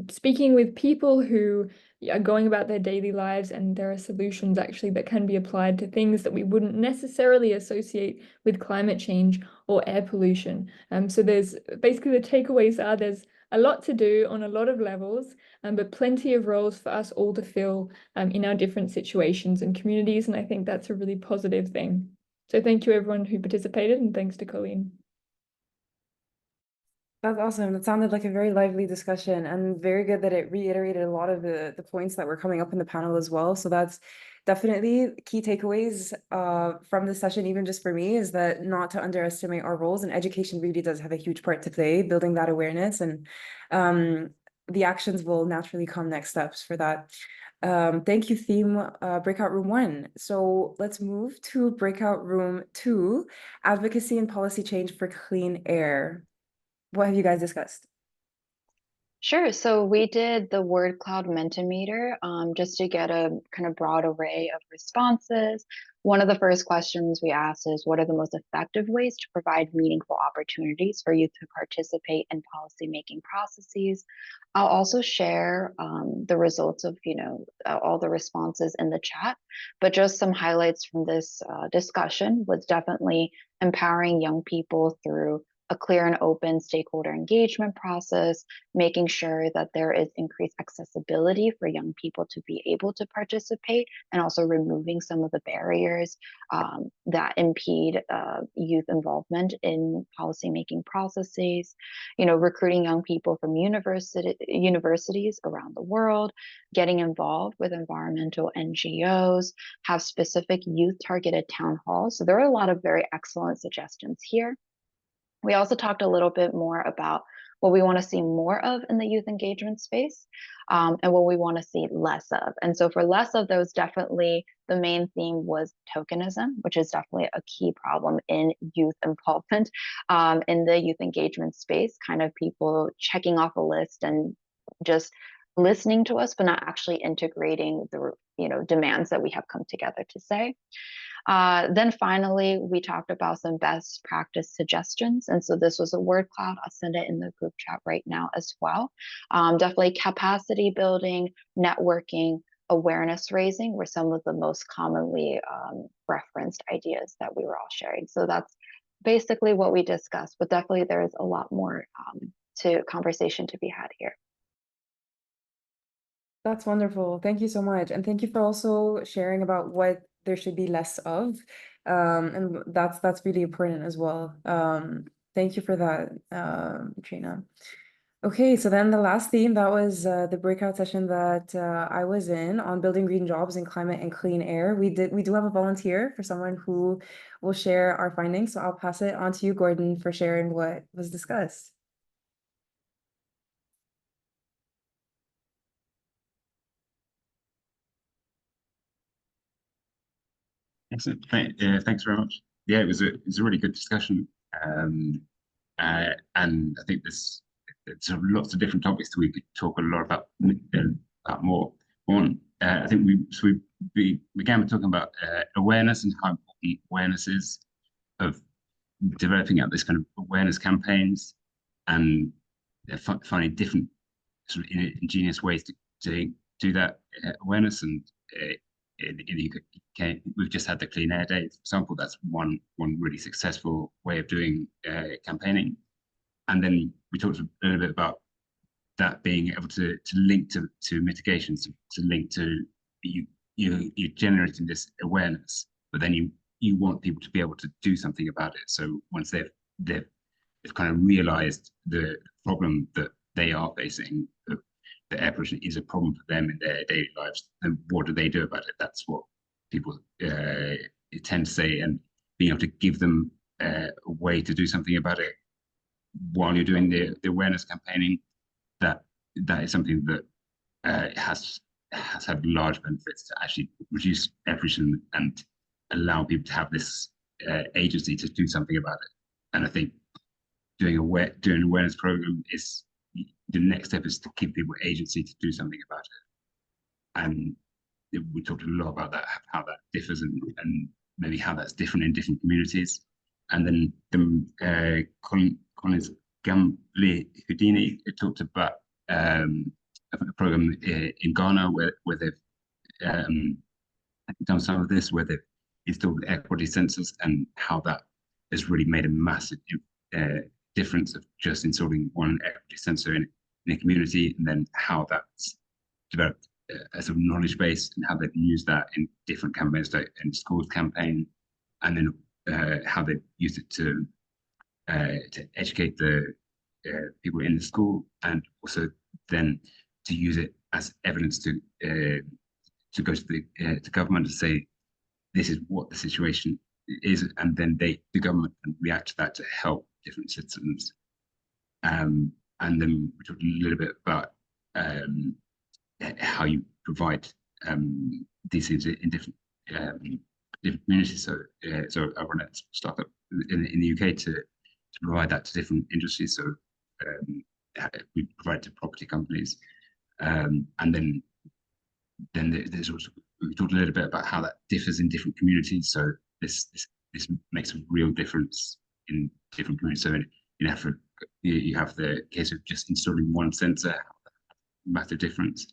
speaking with people who are going about their daily lives, and there are solutions actually that can be applied to things that we wouldn't necessarily associate with climate change or air pollution. So there's basically the takeaways are there's a lot to do on a lot of levels, but plenty of roles for us all to fill in our different situations and communities. And I think that's a really positive thing. So thank you everyone who participated, and thanks to Colleen. That's awesome. It sounded like a very lively discussion, and very good that it reiterated a lot of the points that were coming up in the panel as well. So that's definitely key takeaways from this session, even just for me, is that not to underestimate our roles, and education really does have a huge part to play, building that awareness, and the actions will naturally come next steps for that. Thank you, theme breakout room 1. So let's move to breakout room 2, advocacy and policy change for clean air. What have you guys discussed? Sure. So we did the word cloud Mentimeter just to get a kind of broad array of responses. One of the first questions we asked is, what are the most effective ways to provide meaningful opportunities for youth to participate in policymaking processes? I'll also share the results of, all the responses in the chat, but just some highlights from this discussion was definitely empowering young people through a clear and open stakeholder engagement process, making sure that there is increased accessibility for young people to be able to participate, and also removing some of the barriers that impede youth involvement in policymaking processes. Recruiting young people from universities around the world, getting involved with environmental NGOs, have specific youth targeted town halls. So there are a lot of very excellent suggestions here. We also talked a little bit more about what we want to see more of in the youth engagement space, and what we want to see less of. And so for less of those, definitely the main theme was tokenism, which is definitely a key problem in youth involvement in the youth engagement space, kind of people checking off a list and just listening to us, but not actually integrating the demands that we have come together to say. Then finally, we talked about some best practice suggestions. And so this was a word cloud. I'll send it in the group chat right now as well. Definitely capacity building, networking, awareness raising were some of the most commonly referenced ideas that we were all sharing. So that's basically what we discussed, but definitely there's a lot more to conversation to be had here. That's wonderful. Thank you so much. And thank you for also sharing about what there should be less of. And that's really important as well. Thank you for that, Trina. Okay, so then the last theme, that was the breakout session that I was in on building green jobs in climate and clean air. We do have a volunteer for someone who will share our findings. So I'll pass it on to you, Gordon, for sharing what was discussed. Excellent. Thanks very much. Yeah, it was a really good discussion, and I think there's sort of lots of different topics that we could talk a lot about more on. I think we began talking about awareness and how important awareness is of developing out this kind of awareness campaigns and finding different sort of ingenious ways to do that awareness. And in the UK, we've just had the Clean Air Day, for example. That's one really successful way of doing campaigning. And then we talked a little bit about that being able to link to mitigations, to link to you're generating this awareness, but then you want people to be able to do something about it. So once they've kind of realized the problem that they are facing, that air pollution is a problem for them in their daily lives, then what do they do about it? That's what people tend to say, and being able to give them a way to do something about it while you're doing the awareness campaigning, that is something that has had large benefits to actually reduce air pollution and allow people to have this agency to do something about it. And I think doing an awareness program is the next step, is to give people agency to do something about it. And we talked a lot about that, how that differs, and maybe how that's different in different communities. And then Collins Gamble Houdini talked about a program in Ghana where they've done some of this, where they've installed air quality sensors, and how that has really made a massive difference of just installing one air quality sensor in a community, and then how that's developed a sort of knowledge base, and how they've used that in different campaigns, like in schools campaign, and then how they've used it to educate the people in the school, and also then to use it as evidence to go to the government to say this is what the situation is, and then the government can react to that to help different citizens. And then we talked a little bit about how you provide these things in different communities. So I run a startup in the UK to provide that to different industries. So we provide to property companies, and then there's also, we talked a little bit about how that differs in different communities. So this makes a real difference in different communities. So in Africa, you have the case of just installing one sensor, massive difference.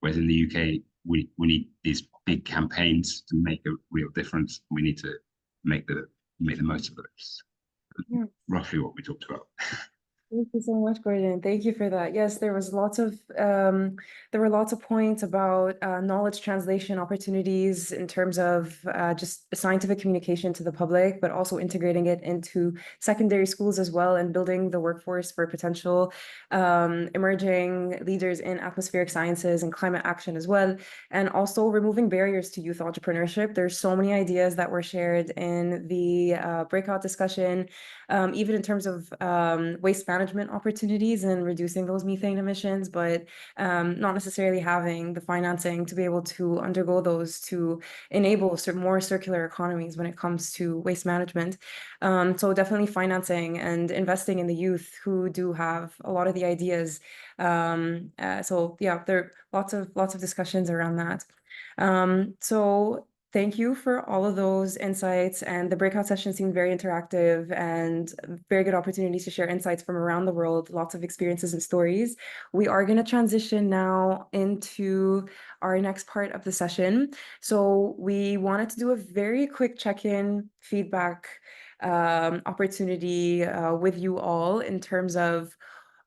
Whereas in the UK, we need these big campaigns to make a real difference. We need to make the most of those. Yeah. Roughly what we talked about. Thank you so much, Gordon. Thank you for that. Yes, there was lots of there were lots of points about knowledge translation opportunities in terms of just scientific communication to the public, but also integrating it into secondary schools as well, and building the workforce for potential emerging leaders in atmospheric sciences and climate action as well, and also removing barriers to youth entrepreneurship. There's so many ideas that were shared in the breakout discussion, even in terms of waste management opportunities and reducing those methane emissions, but not necessarily having the financing to be able to undergo those to enable more circular economies when it comes to waste management. So definitely financing and investing in the youth who do have a lot of the ideas. So yeah, there are lots of discussions around that. So thank you for all of those insights, and the breakout session seemed very interactive and very good opportunities to share insights from around the world, lots of experiences and stories. We are going to transition now into our next part of the session. So we wanted to do a very quick check-in feedback opportunity with you all in terms of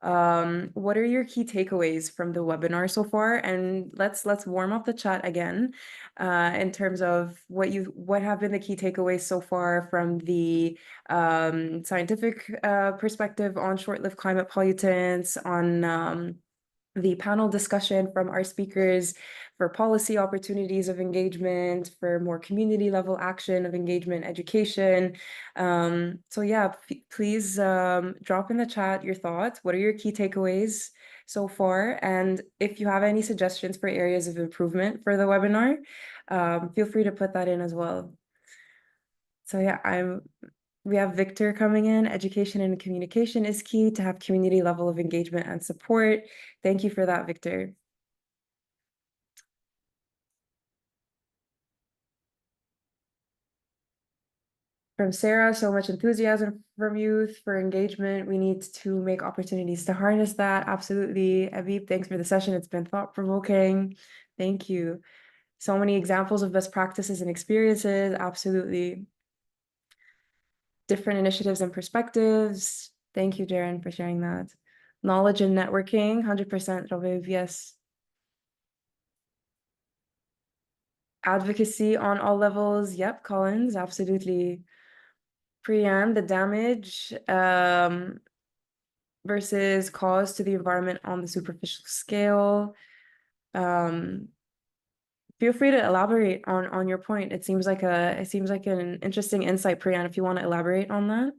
What are your key takeaways from the webinar so far? And let's warm up the chat again in terms of what have been the key takeaways so far from the scientific perspective on short-lived climate pollutants, on the panel discussion from our speakers for policy opportunities of engagement, for more community level action of engagement education. So yeah, please drop in the chat your thoughts. What are your key takeaways so far? And if you have any suggestions for areas of improvement for the webinar, feel free to put that in as well. So yeah, we have Victor coming in. Education and communication is key to have community level of engagement and support. Thank you for that, Victor. From Sarah, so much enthusiasm from youth for engagement. We need to make opportunities to harness that. Absolutely. Abib, thanks for the session. It's been thought-provoking. Thank you. So many examples of best practices and experiences. Absolutely. Different initiatives and perspectives. Thank you, Jaren, for sharing that. Knowledge and networking, 100%, Raviv, yes. Advocacy on all levels, yep, Collins, absolutely. Priyan, the damage versus cause to the environment on the superficial scale. Feel free to elaborate on your point. It seems like an interesting insight, Priyan, if you want to elaborate on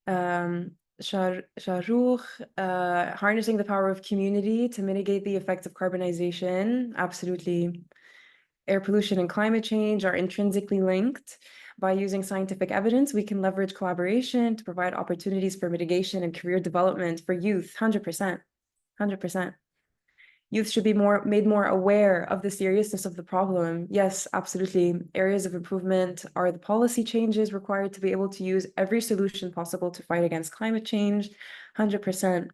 that. Shahrukh, harnessing the power of community to mitigate the effects of carbonization. Absolutely. Air pollution and climate change are intrinsically linked. By using scientific evidence, we can leverage collaboration to provide opportunities for mitigation and career development for youth. 100%. 100%. Youth should be made more aware of the seriousness of the problem. Yes, absolutely. Areas of improvement are the policy changes required to be able to use every solution possible to fight against climate change. 100%.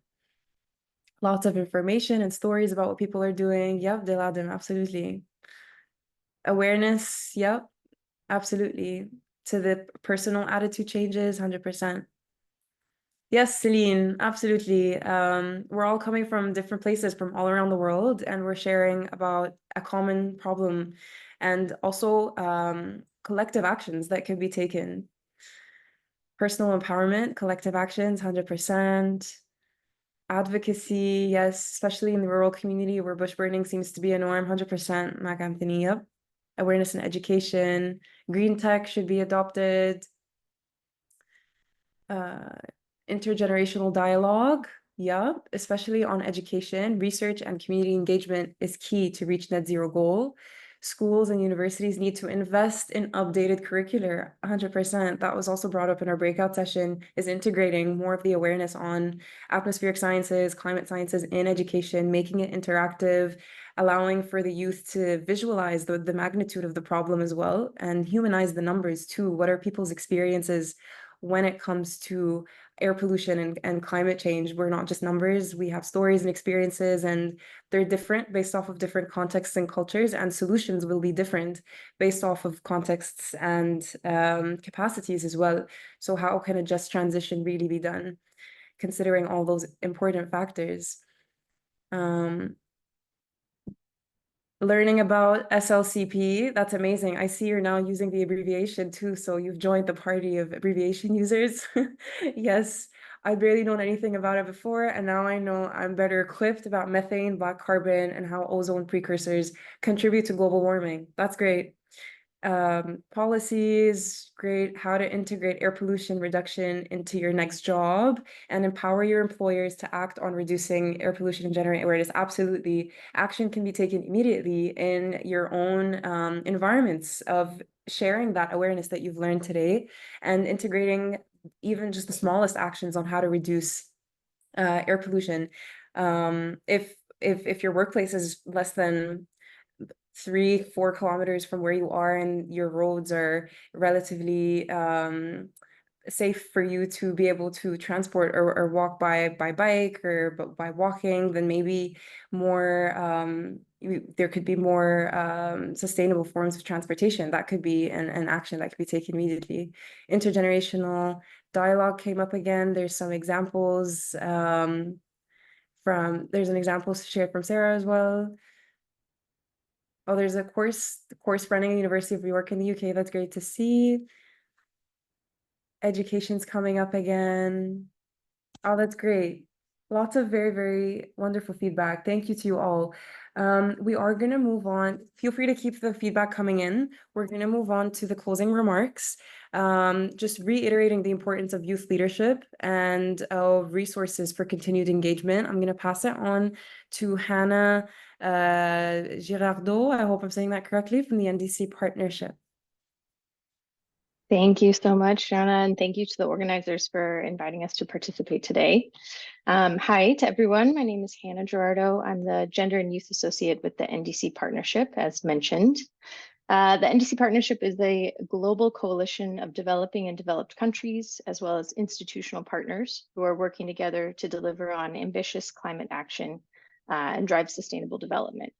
Lots of information and stories about what people are doing. Yep, Deladim, absolutely. Awareness, yep, absolutely. To the personal attitude changes, 100%. Yes, Celine, absolutely. We're all coming from different places from all around the world, and we're sharing about a common problem and also collective actions that can be taken. Personal empowerment, collective actions, 100%. Advocacy, yes, especially in the rural community where bush burning seems to be a norm, 100%, Mac Anthony, yep. Awareness and education, green tech should be adopted. Intergenerational dialogue, yeah, especially on education, research, and community engagement is key to reach net zero goal. Schools and universities need to invest in updated curricular, 100%. That was also brought up in our breakout session, is integrating more of the awareness on atmospheric sciences, climate sciences in education, making it interactive, allowing for the youth to visualize the magnitude of the problem as well, and humanize the numbers too. What are people's experiences when it comes to air pollution and climate change? We're not just numbers, we have stories and experiences, and they're different based off of different contexts and cultures, and solutions will be different based off of contexts and capacities as well. So how can a just transition really be done, considering all those important factors? Learning about SLCP, that's amazing. I see you're now using the abbreviation too, so you've joined the party of abbreviation users. Yes, I barely known anything about it before, and now I know I'm better equipped about methane, black carbon, and how ozone precursors contribute to global warming. That's great. Policies, great. How to integrate air pollution reduction into your next job and empower your employers to act on reducing air pollution and generate awareness. Absolutely. Action can be taken immediately in your own environments of sharing that awareness that you've learned today and integrating even just the smallest actions on how to reduce air pollution. If your workplace is less than 3-4 kilometers from where you are and your roads are relatively safe for you to be able to transport or walk by bike or by walking, then maybe more there could be more sustainable forms of transportation. That could be an action that could be taken immediately. Intergenerational dialogue came up again. There's some examples. there's an example shared from Sarah as well. Oh, there's a course running at the University of York in the UK. That's great to see. Education's coming up again. Oh, that's great. Lots of very, very wonderful feedback. Thank you to you all. We are going to move on. Feel free to keep the feedback coming in. We're going to move on to the closing remarks. Just reiterating the importance of youth leadership and resources for continued engagement. I'm going to pass it on to Hannah Girardot. I hope I'm saying that correctly, from the NDC Partnership. Thank you so much, Jana, and thank you to the organizers for inviting us to participate today. Hi to everyone. My name is Hannah Gerardo. I'm the Gender and Youth Associate with the NDC Partnership, as mentioned. The NDC Partnership is a global coalition of developing and developed countries, as well as institutional partners who are working together to deliver on ambitious climate action and drive sustainable development.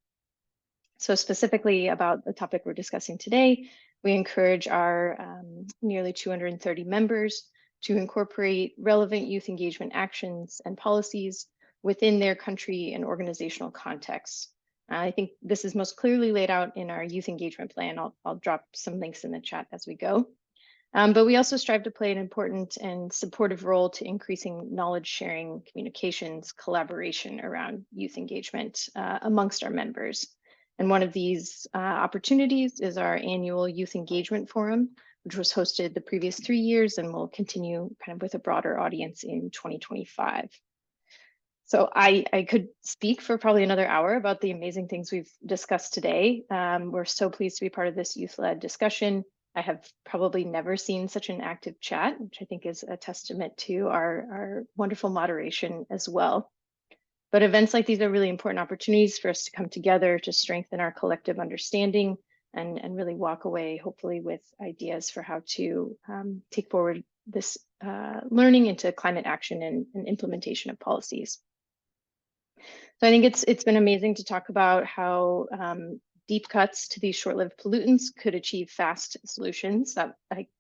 So specifically about the topic we're discussing today, we encourage our nearly 230 members to incorporate relevant youth engagement actions and policies within their country and organizational contexts. I think this is most clearly laid out in our youth engagement plan. I'll drop some links in the chat as we go. But we also strive to play an important and supportive role to increasing knowledge sharing, communications, collaboration around youth engagement amongst our members. And one of these opportunities is our annual Youth Engagement Forum, which was hosted the previous 3 years and will continue kind of with a broader audience in 2025. So I could speak for probably another hour about the amazing things we've discussed today. We're so pleased to be part of this youth-led discussion. I have probably never seen such an active chat, which I think is a testament to our wonderful moderation as well. But events like these are really important opportunities for us to come together to strengthen our collective understanding and really walk away, hopefully, with ideas for how to take forward this learning into climate action and implementation of policies. So I think it's been amazing to talk about how deep cuts to these short-lived pollutants could achieve fast solutions.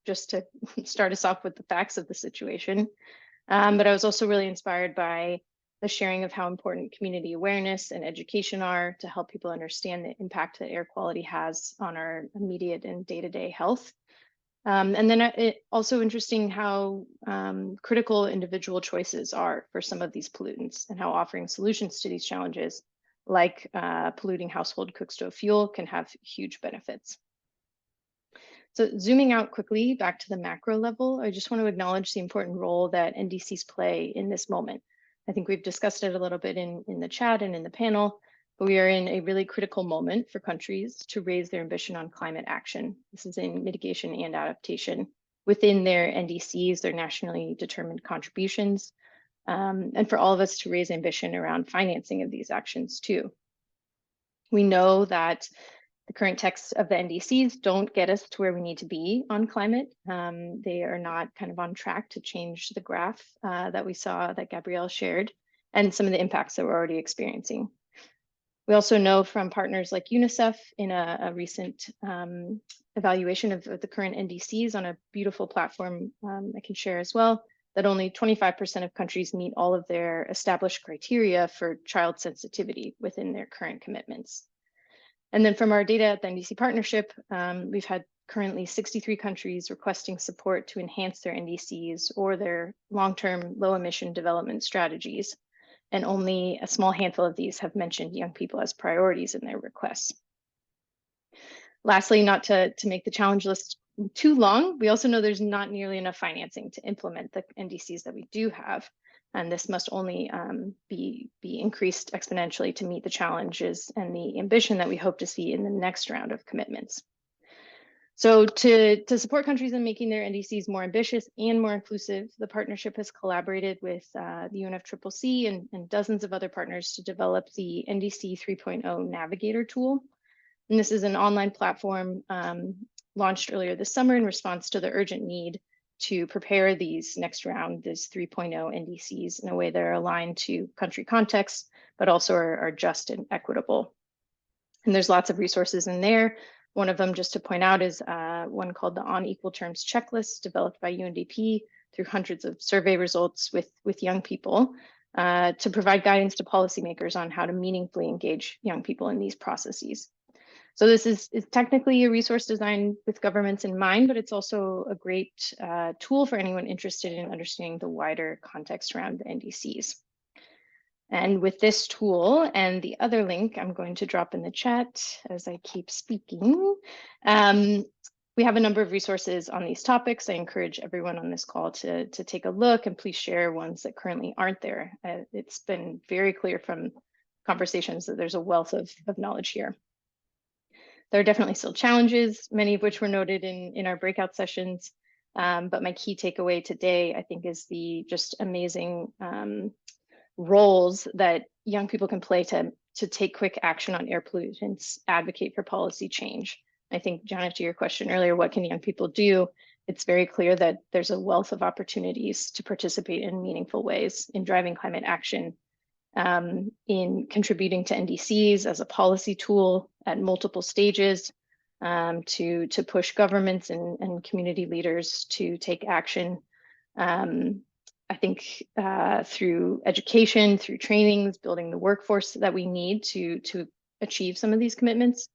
Just to start us off with the facts of the situation. But I was also really inspired by the sharing of how important community awareness and education are to help people understand the impact that air quality has on our immediate and day-to-day health. And then it also interesting how critical individual choices are for some of these pollutants and how offering solutions to these challenges, like polluting household cook stove fuel, can have huge benefits. So zooming out quickly back to the macro level, I just want to acknowledge the important role that NDCs play in this moment. I think we've discussed it a little bit in the chat and in the panel, but we are in a really critical moment for countries to raise their ambition on climate action. This is in mitigation and adaptation within their NDCs, their nationally determined contributions, and for all of us to raise ambition around financing of these actions too. We know that the current texts of the NDCs don't get us to where we need to be on climate. They are not kind of on track to change the graph that we saw that Gabrielle shared and some of the impacts that we're already experiencing. We also know from partners like UNICEF in a recent evaluation of the current NDCs on a beautiful platform I can share as well, that only 25% of countries meet all of their established criteria for child sensitivity within their current commitments. And then from our data at the NDC Partnership, we've had currently 63 countries requesting support to enhance their NDCs or their long-term low-emission development strategies. And only a small handful of these have mentioned young people as priorities in their requests. Lastly, not to make the challenge list too long, we also know there's not nearly enough financing to implement the NDCs that we do have. And this must only be increased exponentially to meet the challenges and the ambition that we hope to see in the next round of commitments. So to support countries in making their NDCs more ambitious and more inclusive, the partnership has collaborated with the UNFCCC and dozens of other partners to develop the NDC 3.0 Navigator tool. And this is an online platform launched earlier this summer in response to the urgent need to prepare these next round, this 3.0 NDCs in a way that are aligned to country contexts, but also are just and equitable. And there's lots of resources in there. One of them, just to point out, is one called the On Equal Terms Checklist, developed by UNDP through hundreds of survey results with young people. to provide guidance to policymakers on how to meaningfully engage young people in these processes. So this is technically a resource designed with governments in mind, but it's also a great tool for anyone interested in understanding the wider context around the NDCs. And with this tool and the other link I'm going to drop in the chat as I keep speaking, we have a number of resources on these topics. I encourage everyone on this call to take a look, and please share ones that currently aren't there. It's been very clear from conversations that there's a wealth of knowledge here. There are definitely still challenges, many of which were noted in our breakout sessions. But my key takeaway today, I think, is the just amazing roles that young people can play to take quick action on air pollutants, advocate for policy change. I think, Janet, to your question earlier, what can young people do? It's very clear that there's a wealth of opportunities to participate in meaningful ways in driving climate action, in contributing to NDCs as a policy tool at multiple stages, to push governments and community leaders to take action. I think through education, through trainings, building the workforce that we need to achieve some of these commitments,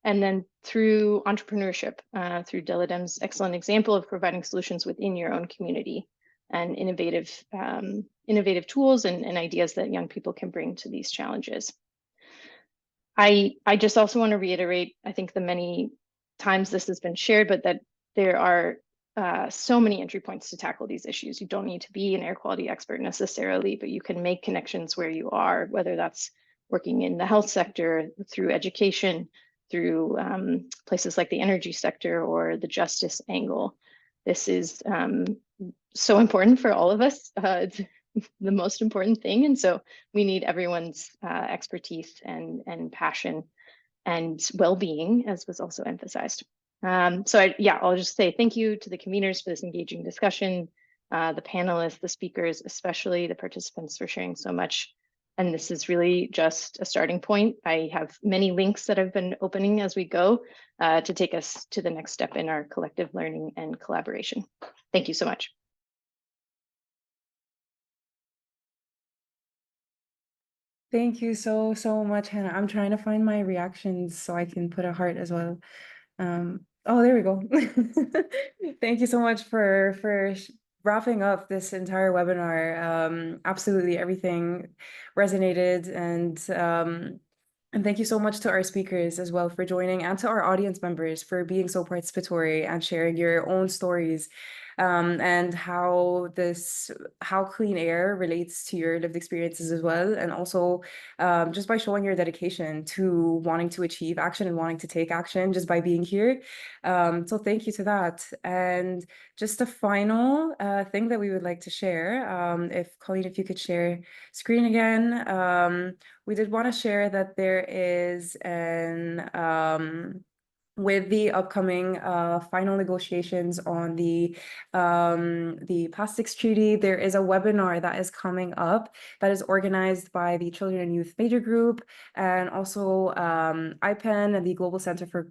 and then through entrepreneurship, through Diladem's excellent example of providing solutions within your own community and innovative tools and ideas that young people can bring to these challenges. I just also want to reiterate, I think the many times this has been shared, but that there are so many entry points to tackle these issues. You don't need to be an air quality expert necessarily, but you can make connections where you are, whether that's working in the health sector, through education, through places like the energy sector or the justice angle. This is so important for all of us. It's the most important thing. And so we need everyone's expertise and passion and well-being, as was also emphasized. I'll just say thank you to the conveners for this engaging discussion, the panelists, the speakers, especially the participants, for sharing so much. And this is really just a starting point. I have many links that I've been opening as we go to take us to the next step in our collective learning and collaboration. Thank you so much. Thank you so much, Hannah. I'm trying to find my reactions so I can put a heart as well. Oh, there we go. Thank you so much for wrapping up this entire webinar. Absolutely everything resonated, and thank you so much to our speakers as well for joining, and to our audience members for being so participatory and sharing your own stories, and how clean air relates to your lived experiences as well. And also just by showing your dedication to wanting to achieve action and wanting to take action just by being here. So thank you to that. And just a final thing that we would like to share, if Colleen, if you could share screen again. We did want to share that there is with the upcoming final negotiations on the plastics treaty, there is a webinar that is coming up that is organized by the Children and Youth Major Group, and also IPEN and the Global Center for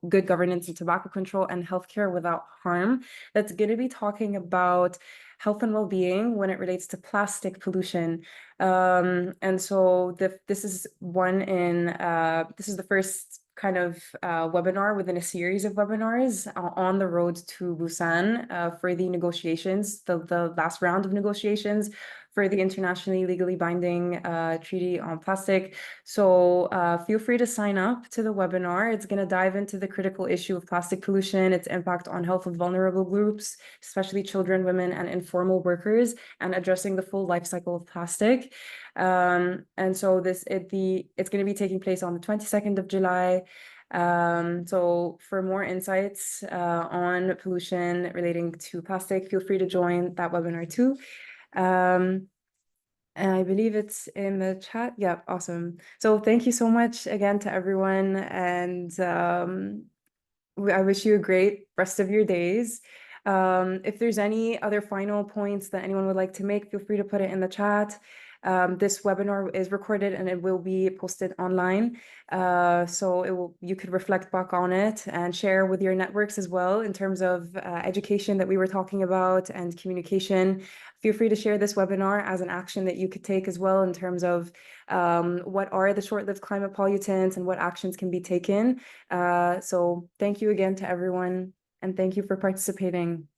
Good Governance and Tobacco Control and Healthcare Without Harm. That's going to be talking about health and well-being when it relates to plastic pollution. And so this is the first kind of webinar within a series of webinars on the road to Busan for the negotiations, the last round of negotiations for the internationally legally binding treaty on plastic. So feel free to sign up to the webinar. It's going to dive into the critical issue of plastic pollution, its impact on health of vulnerable groups, especially children, women, and informal workers, and addressing the full life cycle of plastic. And so it's going to be taking place on the 22nd of July. So for more insights on pollution relating to plastic, feel free to join that webinar too. And I believe it's in the chat. Yeah, awesome. So thank you so much again to everyone, and I wish you a great rest of your days. If there's any other final points that anyone would like to make, feel free to put it in the chat. This webinar is recorded and it will be posted online. So you could reflect back on it and share with your networks as well in terms of education that we were talking about and communication. Feel free to share this webinar as an action that you could take as well in terms of what are the short-lived climate pollutants and what actions can be taken. So thank you again to everyone, and thank you for participating.